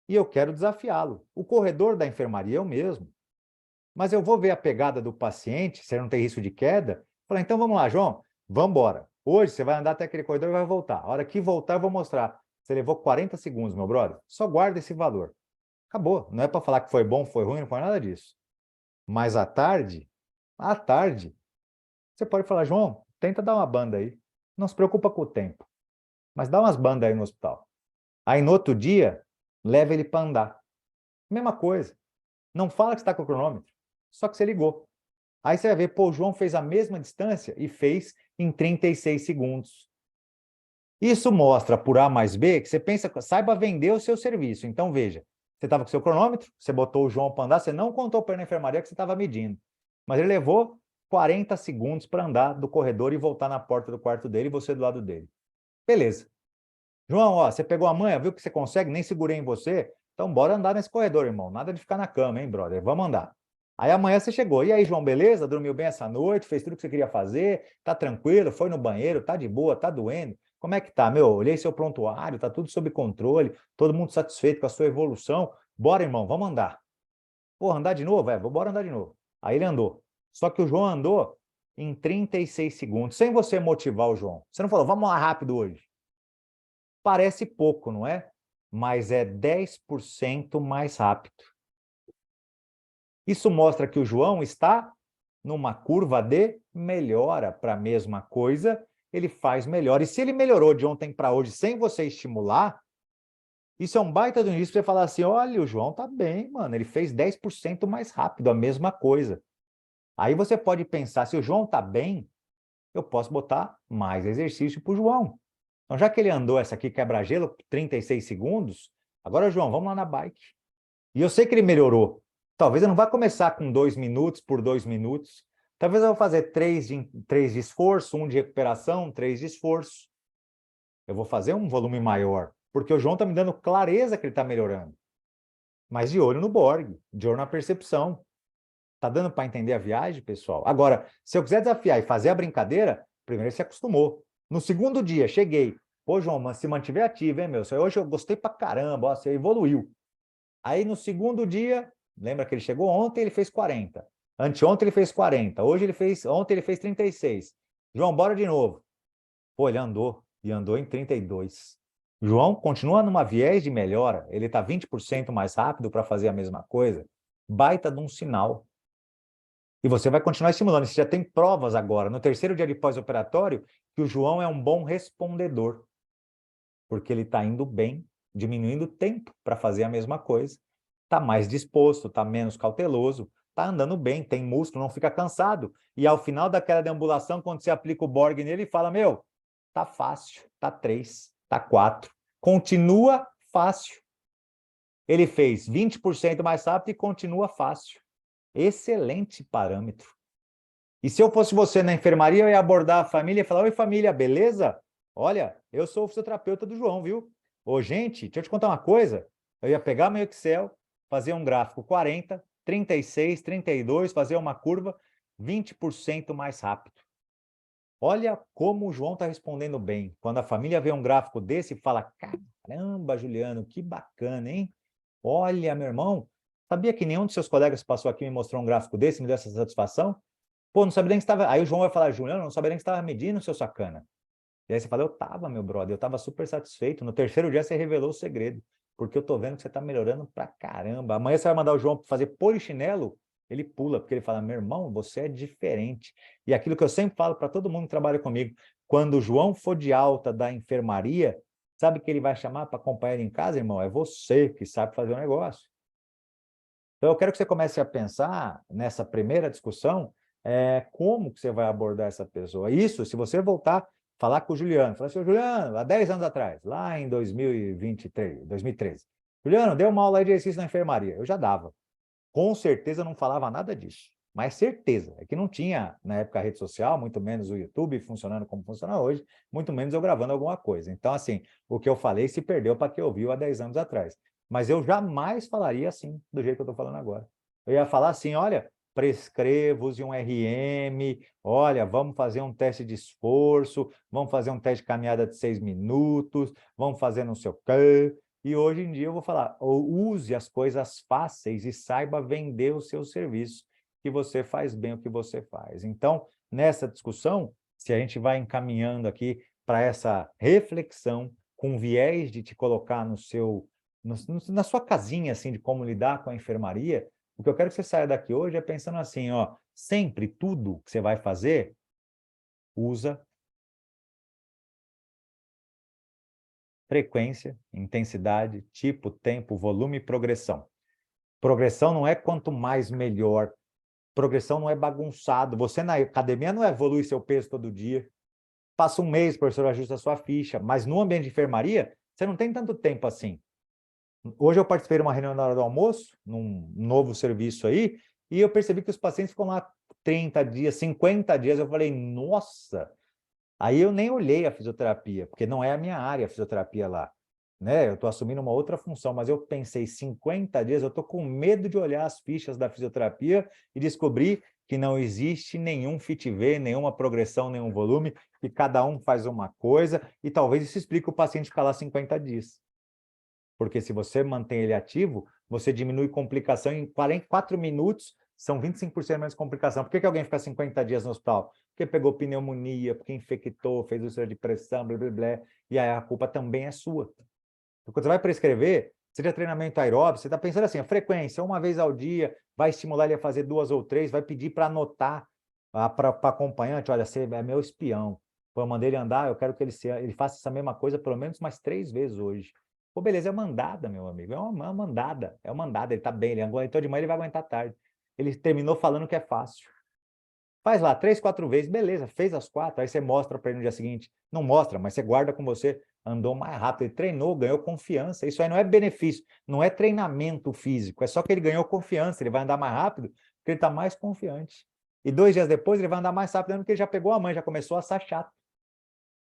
E eu quero desafiá-lo. O corredor da enfermaria é o mesmo. Mas eu vou ver a pegada do paciente, se ele não tem risco de queda. Falei, então vamos lá, João, vamos embora. Hoje você vai andar até aquele corredor e vai voltar. A hora que voltar, eu vou mostrar. Você levou 40 segundos, meu brother. Só guarda esse valor. Acabou. Não é para falar que foi bom, foi ruim, não foi nada disso. Mas à tarde, você pode falar, João, tenta dar uma banda aí. Não se preocupa com o tempo. Mas dá umas bandas aí no hospital. Aí no outro dia, leva ele para andar. Mesma coisa. Não fala que está com o cronômetro. Só que você ligou. Aí você vai ver, pô, o João fez a mesma distância e fez em 36 segundos. Isso mostra, por A mais B, que você pensa, saiba vender o seu serviço. Então, veja, você estava com o seu cronômetro, você botou o João para andar, você não contou para ele na enfermaria que você estava medindo. Mas ele levou 40 segundos para andar do corredor e voltar na porta do quarto dele e você do lado dele. Beleza. João, ó, você pegou a manha, viu que você consegue, nem segurei em você? Então, bora andar nesse corredor, irmão. Nada de ficar na cama, hein, brother? Vamos andar. Aí amanhã você chegou. E aí, João, beleza? Dormiu bem essa noite? Fez tudo o que você queria fazer? Tá tranquilo? Foi no banheiro? Tá de boa? Tá doendo? Como é que tá? Meu, olhei seu prontuário, tá tudo sob controle, todo mundo satisfeito com a sua evolução. Bora, irmão, vamos andar. Pô, andar de novo? Bora andar de novo. Aí ele andou. Só que o João andou em 36 segundos, sem você motivar o João. Você não falou, vamos lá rápido hoje. Parece pouco, não é? Mas é 10% mais rápido. Isso mostra que o João está numa curva de melhora para a mesma coisa, ele faz melhor. E se ele melhorou de ontem para hoje sem você estimular, isso é um baita do início para você falar assim, olha, o João tá bem, mano, ele fez 10% mais rápido, a mesma coisa. Aí você pode pensar, se o João tá bem, eu posso botar mais exercício para o João. Então, já que ele andou essa aqui, quebra-gelo, 36 segundos, agora, João, vamos lá na bike. E eu sei que ele melhorou. Talvez eu não vá começar com 2 minutos por 2 minutos. Talvez eu vou fazer 3 de esforço, 1 de recuperação, 3 de esforço. Eu vou fazer um volume maior, porque o João está me dando clareza que ele está melhorando. Mas de olho no Borg, de olho na percepção. Tá dando para entender a viagem, pessoal? Agora, se eu quiser desafiar e fazer a brincadeira, primeiro ele se acostumou. No segundo dia, cheguei. Pô, João, mas se mantiver ativo, hein, meu? Hoje eu gostei pra caramba, ó, você evoluiu. Aí no segundo dia, lembra que ele chegou ontem, ele fez 40. Anteontem ele fez 40. Ontem ele fez 36. João, bora de novo. Pô, ele andou e andou em 32. João continua numa viés de melhora, ele está 20% mais rápido para fazer a mesma coisa. Baita de um sinal. E você vai continuar estimulando. Você já tem provas agora, no terceiro dia de pós-operatório, que o João é um bom respondedor, porque ele está indo bem, diminuindo o tempo para fazer a mesma coisa, está mais disposto, está menos cauteloso, está andando bem, tem músculo, não fica cansado. E ao final daquela deambulação, quando você aplica o Borg nele, ele fala, meu, tá fácil, tá 3, tá 4. Continua fácil. Ele fez 20% mais rápido e continua fácil. Excelente parâmetro. E se eu fosse você na enfermaria, eu ia abordar a família e falar, oi família, beleza? Olha, eu sou o fisioterapeuta do João, viu? Ô, gente, deixa eu te contar uma coisa. Eu ia pegar meu Excel, fazer um gráfico 40, 36, 32, fazer uma curva 20% mais rápido. Olha como o João está respondendo bem. Quando a família vê um gráfico desse e fala, caramba, Juliano, que bacana, hein? Olha, meu irmão, sabia que nenhum dos seus colegas passou aqui e me mostrou um gráfico desse, me deu essa satisfação? Pô, não sabia nem que estava... Aí o João vai falar, Juliano, não sabia nem que estava medindo, seu sacana. E aí você fala, eu tava, meu brother, eu tava super satisfeito. No terceiro dia você revelou o segredo, porque eu tô vendo que você tá melhorando pra caramba. Amanhã você vai mandar o João fazer polichinelo, ele pula, porque ele fala, meu irmão, você é diferente. E aquilo que eu sempre falo para todo mundo que trabalha comigo, quando o João for de alta da enfermaria, sabe que ele vai chamar para acompanhar ele em casa, irmão? É você que sabe fazer o negócio. Então, eu quero que você comece a pensar nessa primeira discussão, como que você vai abordar essa pessoa. Isso, se você voltar, falar com o Juliano, falar assim, Juliano, há 10 anos atrás, lá em 2023, 2013, Juliano, deu uma aula aí de exercício na enfermaria. Eu já dava. Com certeza não falava nada disso. Mas certeza, é que não tinha, na época, a rede social, muito menos o YouTube funcionando como funciona hoje, muito menos eu gravando alguma coisa. Então, assim, o que eu falei se perdeu para quem ouviu há 10 anos atrás. Mas eu jamais falaria assim, do jeito que eu estou falando agora. Eu ia falar assim, olha, prescrevo-use um RM, olha, vamos fazer um teste de esforço, vamos fazer um teste de caminhada de 6 minutos, vamos fazer não sei o quê. E hoje em dia eu vou falar, use as coisas fáceis e saiba vender o seu serviço, que você faz bem o que você faz. Então, nessa discussão, se a gente vai encaminhando aqui para essa reflexão, com viés de te colocar na sua casinha assim, de como lidar com a enfermaria, o que eu quero que você saia daqui hoje é pensando assim, ó, sempre tudo que você vai fazer, usa frequência, intensidade, tipo, tempo, volume e progressão. Progressão não é quanto mais melhor. Progressão não é bagunçado. Você na academia não evolui seu peso todo dia. Passa um mês, o professor ajusta a sua ficha. Mas no ambiente de enfermaria, você não tem tanto tempo assim. Hoje eu participei de uma reunião na hora do almoço, num novo serviço aí, e eu percebi que os pacientes ficam lá 30 dias, 50 dias. Eu falei, nossa! Aí eu nem olhei a fisioterapia, porque não é a minha área a fisioterapia lá. Né? Eu estou assumindo uma outra função, mas eu pensei 50 dias, eu estou com medo de olhar as fichas da fisioterapia e descobrir que não existe nenhum FIT-V, nenhuma progressão, nenhum volume, que cada um faz uma coisa, e talvez isso explique o paciente ficar lá 50 dias. Porque se você mantém ele ativo, você diminui complicação em 44 minutos, são 25% menos complicação. Por que alguém fica 50 dias no hospital? Porque pegou pneumonia, porque infectou, fez úlcera de pressão, blá, blá, blá, e aí a culpa também é sua. Então, quando você vai prescrever, seja treinamento aeróbico, você está pensando assim, a frequência, uma vez ao dia, vai estimular ele a fazer 2 ou 3, vai pedir para anotar para acompanhante, olha, você é meu espião. Pô, eu mandei ele andar, eu quero que ele faça essa mesma coisa pelo menos mais 3 vezes hoje. Pô, beleza, é mandada, meu amigo, é uma mandada, ele está bem, ele aguentou de manhã, ele vai aguentar tarde. Ele terminou falando que é fácil. Faz lá 3, 4 vezes, beleza, fez as 4, aí você mostra para ele no dia seguinte. Não mostra, mas você guarda com você, andou mais rápido, ele treinou, ganhou confiança. Isso aí não é benefício, não é treinamento físico, é só que ele ganhou confiança, ele vai andar mais rápido porque ele está mais confiante. E 2 dias depois ele vai andar mais rápido porque ele já pegou a mãe, já começou a achar chato.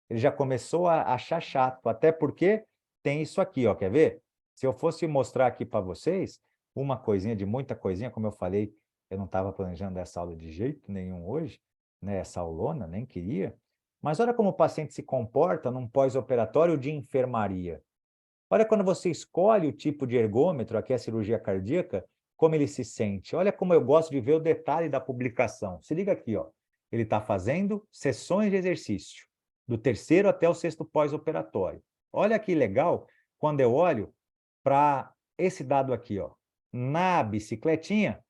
Ele já começou a achar chato, até porque tem isso aqui, ó, quer ver? Se eu fosse mostrar aqui para vocês, uma coisinha de muita coisinha, como eu falei, eu não estava planejando essa aula de jeito nenhum hoje, né, essa aulona, nem queria. Mas olha como o paciente se comporta num pós-operatório de enfermaria. Olha quando você escolhe o tipo de ergômetro, aqui é a cirurgia cardíaca, como ele se sente. Olha como eu gosto de ver o detalhe da publicação. Se liga aqui, ó. Ele está fazendo sessões de exercício, do 3º até o 6º pós-operatório. Olha que legal quando eu olho para esse dado aqui, ó. Na bicicletinha,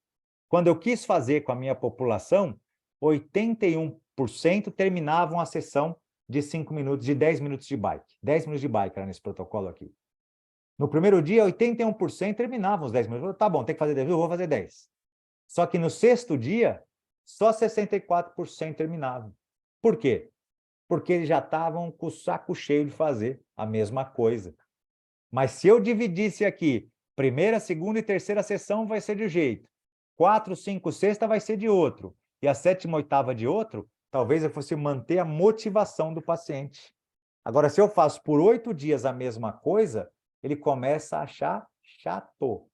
quando eu quis fazer com a minha população, 81% terminavam a sessão de 5 minutos, de 10 minutos de bike. 10 minutos de bike era nesse protocolo aqui. No primeiro dia, 81% terminavam os 10 minutos. Tá bom, tem que fazer 10 minutos, eu vou fazer 10. Só que no 6º dia, só 64% terminavam. Por quê? Porque eles já estavam com o saco cheio de fazer a mesma coisa. Mas se eu dividisse aqui, primeira, segunda e terceira sessão vai ser de um jeito, 4, 5, sexta vai ser de outro, e a 7ª, 8ª de outro, talvez eu fosse manter a motivação do paciente. Agora, se eu faço por 8 dias a mesma coisa, ele começa a achar chato.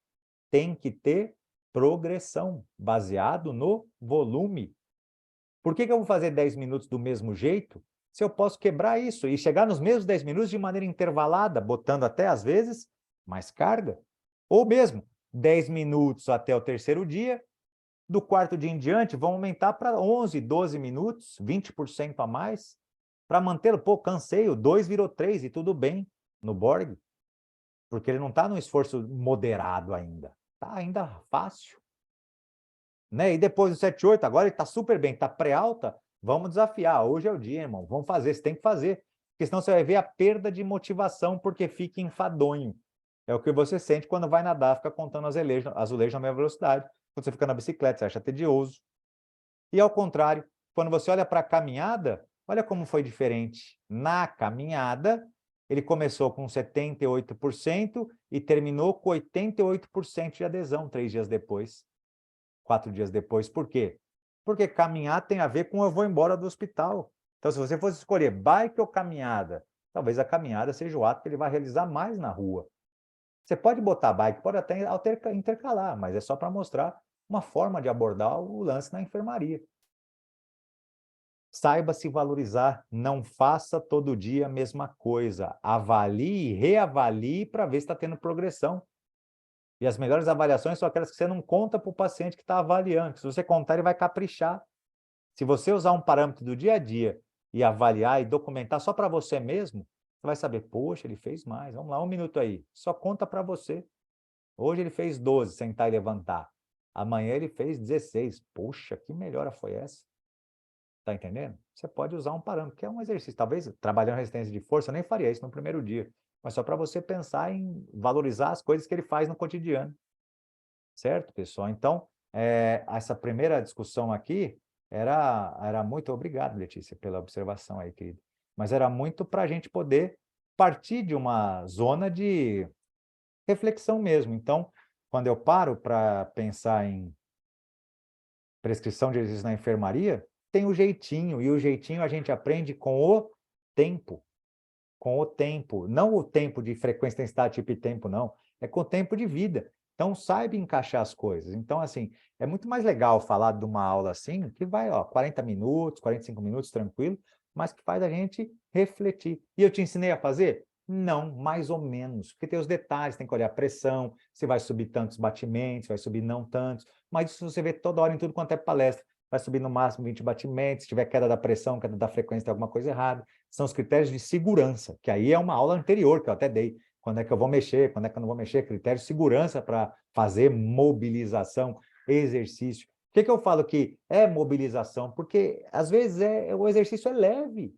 Tem que ter progressão, baseado no volume. Por que eu vou fazer 10 minutos do mesmo jeito, se eu posso quebrar isso e chegar nos mesmos 10 minutos de maneira intervalada, botando até, às vezes, mais carga? Ou mesmo, 10 minutos até o 3º dia, do 4º dia em diante, vão aumentar para 11, 12 minutos, 20% a mais, para manter, pô, cansei, o 2 virou 3 e tudo bem no Borg, porque ele não está num esforço moderado ainda, está ainda fácil. Né? E depois do 7, 8, agora ele está super bem, está pré-alta, vamos desafiar, hoje é o dia, irmão, vamos fazer, você tem que fazer, porque senão você vai ver a perda de motivação porque fica enfadonho. É o que você sente quando vai nadar, fica contando azulejos na mesma velocidade, quando você fica na bicicleta, você acha tedioso. E ao contrário, quando você olha para a caminhada, olha como foi diferente. Na caminhada, ele começou com 78% e terminou com 88% de adesão 3 dias depois. 4 dias depois. Por quê? Porque caminhar tem a ver com eu vou embora do hospital. Então, se você fosse escolher bike ou caminhada, talvez a caminhada seja o ato que ele vai realizar mais na rua. Você pode botar bike, pode até intercalar, mas é só para mostrar uma forma de abordar o lance na enfermaria. Saiba se valorizar, não faça todo dia a mesma coisa. Avalie e reavalie para ver se está tendo progressão. E as melhores avaliações são aquelas que você não conta para o paciente que está avaliando. Se você contar, ele vai caprichar. Se você usar um parâmetro do dia a dia e avaliar e documentar só para você mesmo, você vai saber, poxa, ele fez mais. Vamos lá, 1 minuto aí. Só conta para você. Hoje ele fez 12, sentar e levantar. Amanhã ele fez 16. Poxa, que melhora foi essa? Tá entendendo? Você pode usar um parâmetro, que é um exercício. Talvez, trabalhando resistência de força, eu nem faria isso no primeiro dia. Mas só para você pensar em valorizar as coisas que ele faz no cotidiano. Certo, pessoal? Então, essa primeira discussão aqui era muito... Obrigado, Letícia, pela observação aí, querido. Mas era muito para a gente poder partir de uma zona de reflexão mesmo. Então, quando eu paro para pensar em prescrição de exercício na enfermaria, tem o jeitinho, e o jeitinho a gente aprende com o tempo. Com o tempo. Não o tempo de frequência, intensidade, tipo e tempo, não. É com o tempo de vida. Então, saiba encaixar as coisas. Então, assim, é muito mais legal falar de uma aula assim, que vai, 40 minutos, 45 minutos, tranquilo, mas que faz a gente refletir. E eu te ensinei a fazer? Não, mais ou menos, porque tem os detalhes, tem que olhar a pressão, se vai subir tantos batimentos, vai subir não tantos, mas isso você vê toda hora em tudo quanto é palestra. Vai subir no máximo 20 batimentos, se tiver queda da pressão, queda da frequência, tem alguma coisa errada. São os critérios de segurança, que aí é uma aula anterior, que eu até dei. Quando é que eu vou mexer, quando é que eu não vou mexer, critério de segurança para fazer mobilização, exercício. Por que eu falo que é mobilização? Porque, às vezes, o exercício é leve,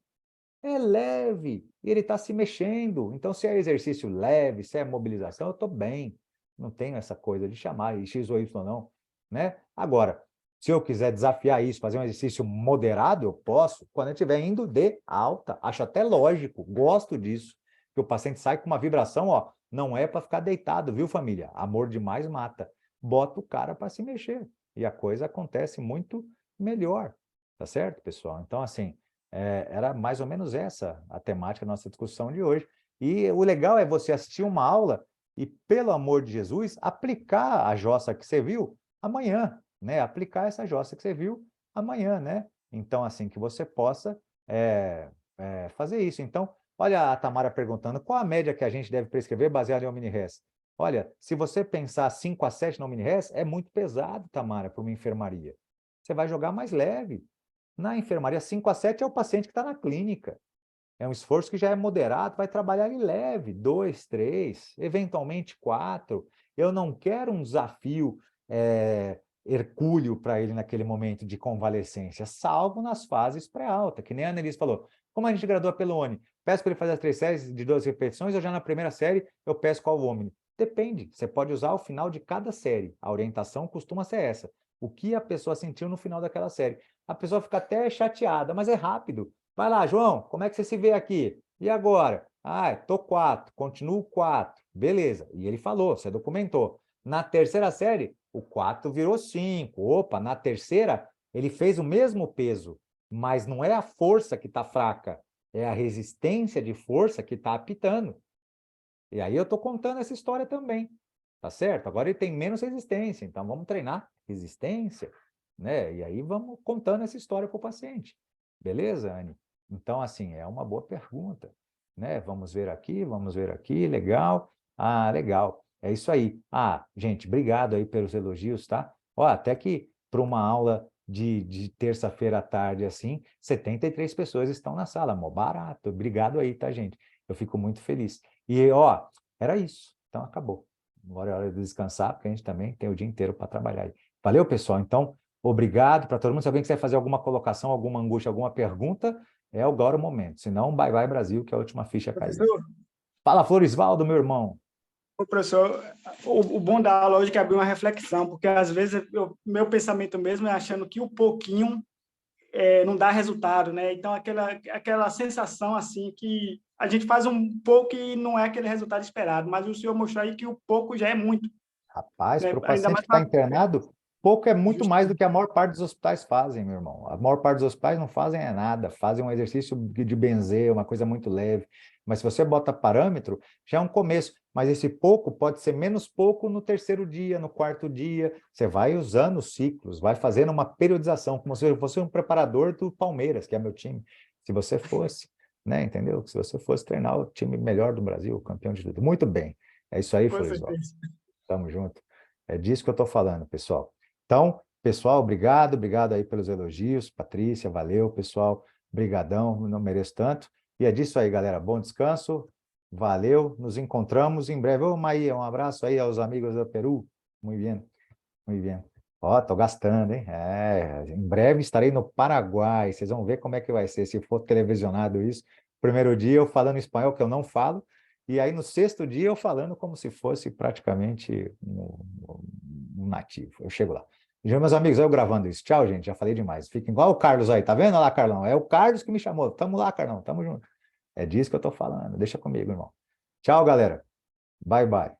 e ele está se mexendo. Então, se é exercício leve, se é mobilização, eu estou bem. Não tenho essa coisa de chamar X ou Y, não. Né? Agora, se eu quiser desafiar isso, fazer um exercício moderado, eu posso, quando eu estiver indo de alta. Acho até lógico, gosto disso. Que o paciente sai com uma vibração, não é para ficar deitado, viu, família? Amor demais mata. Bota o cara para se mexer. E a coisa acontece muito melhor. Tá certo, pessoal? Então, assim, era mais ou menos essa a temática da nossa discussão de hoje. E o legal é você assistir uma aula e, pelo amor de Jesus, aplicar a jossa que você viu amanhã, né? Aplicar essa jossa que você viu amanhã, né? Então, assim, que você possa fazer isso. Então, olha a Tamara perguntando, qual a média que a gente deve prescrever baseada em Omni-Res? Olha, se você pensar 5 a 7 no Omni-Res, é muito pesado, Tamara, para uma enfermaria. Você vai jogar mais leve. Na enfermaria, 5 a 7 é o paciente que está na clínica. É um esforço que já é moderado, vai trabalhar ali leve, 2, 3, eventualmente 4. Eu não quero um desafio hercúleo para ele naquele momento de convalescência, salvo nas fases pré-alta, que nem a Annelise falou. Como a gente gradua pelo ONI, peço para ele fazer as 3 séries de 12 repetições, ou já na primeira série eu peço qual o Omni? Depende, você pode usar o final de cada série. A orientação costuma ser essa. O que a pessoa sentiu no final daquela série. A pessoa fica até chateada, mas é rápido. Vai lá, João, como é que você se vê aqui? E agora? Ah, tô 4, continuo 4. Beleza. E ele falou, você documentou. Na terceira série, o 4 virou 5. Opa, na terceira, ele fez o mesmo peso, mas não é a força que está fraca, é a resistência de força que está apitando. E aí eu estou contando essa história também, tá certo? Agora ele tem menos resistência, então vamos treinar resistência, né? E aí vamos contando essa história para o paciente. Beleza, Anne? Então, assim, é uma boa pergunta, né? Vamos ver aqui, legal. Ah, legal. É isso aí. Ah, gente, obrigado aí pelos elogios, tá? Ó, até que para uma aula de terça-feira à tarde, assim, 73 pessoas estão na sala, mó barato. Obrigado aí, tá, gente? Eu fico muito feliz. E, era isso. Então, acabou. Agora é hora de descansar, porque a gente também tem o dia inteiro para trabalhar aí. Valeu, pessoal? Então, obrigado para todo mundo. Se alguém quiser fazer alguma colocação, alguma angústia, alguma pergunta, é agora o momento. Se não, bye bye Brasil, que é a última ficha caiu. Professor, Fala, Florisvaldo, meu irmão. professor, o bom da aula hoje é que abriu uma reflexão, porque às vezes meu pensamento mesmo é achando que o pouquinho não dá resultado, né? Então, aquela sensação assim que a gente faz um pouco e não é aquele resultado esperado, mas o senhor mostrou aí que o pouco já é muito, Rapaz, né? para o Ainda paciente mais que está internado, Pouco é muito mais do que a maior parte dos hospitais fazem, meu irmão. A maior parte dos hospitais não fazem é nada, fazem um exercício de benzer, uma coisa muito leve. Mas se você bota parâmetro, já é um começo. Mas esse pouco pode ser menos pouco no terceiro dia, no quarto dia. Você vai usando os ciclos, vai fazendo uma periodização, como se eu fosse um preparador do Palmeiras, que é meu time. Se você fosse, né, entendeu? Se você fosse treinar o time melhor do Brasil, campeão de tudo. Muito bem. É isso aí, Com Floresval. certeza. Tamo junto. É disso que eu estou falando, pessoal. Então, pessoal, obrigado aí pelos elogios. Patrícia, valeu, pessoal. Brigadão, não mereço tanto. E é disso aí, galera. Bom descanso. Valeu. Nos encontramos em breve. Ô, Maia, um abraço aí aos amigos do Peru. Muito bem, muito bem. Ó, tô gastando, hein? Em breve estarei no Paraguai. Vocês vão ver como é que vai ser, se for televisionado isso. Primeiro dia eu falando espanhol, que eu não falo, e aí no sexto dia eu falando como se fosse praticamente um nativo. Eu chego lá. Já, meus amigos, eu gravando isso. Tchau, gente. Já falei demais. Fiquem igual o Carlos aí, tá vendo? Olha lá, Carlão. É o Carlos que me chamou. Tamo lá, Carlão. Tamo junto. É disso que eu tô falando. Deixa comigo, irmão. Tchau, galera. Bye, bye.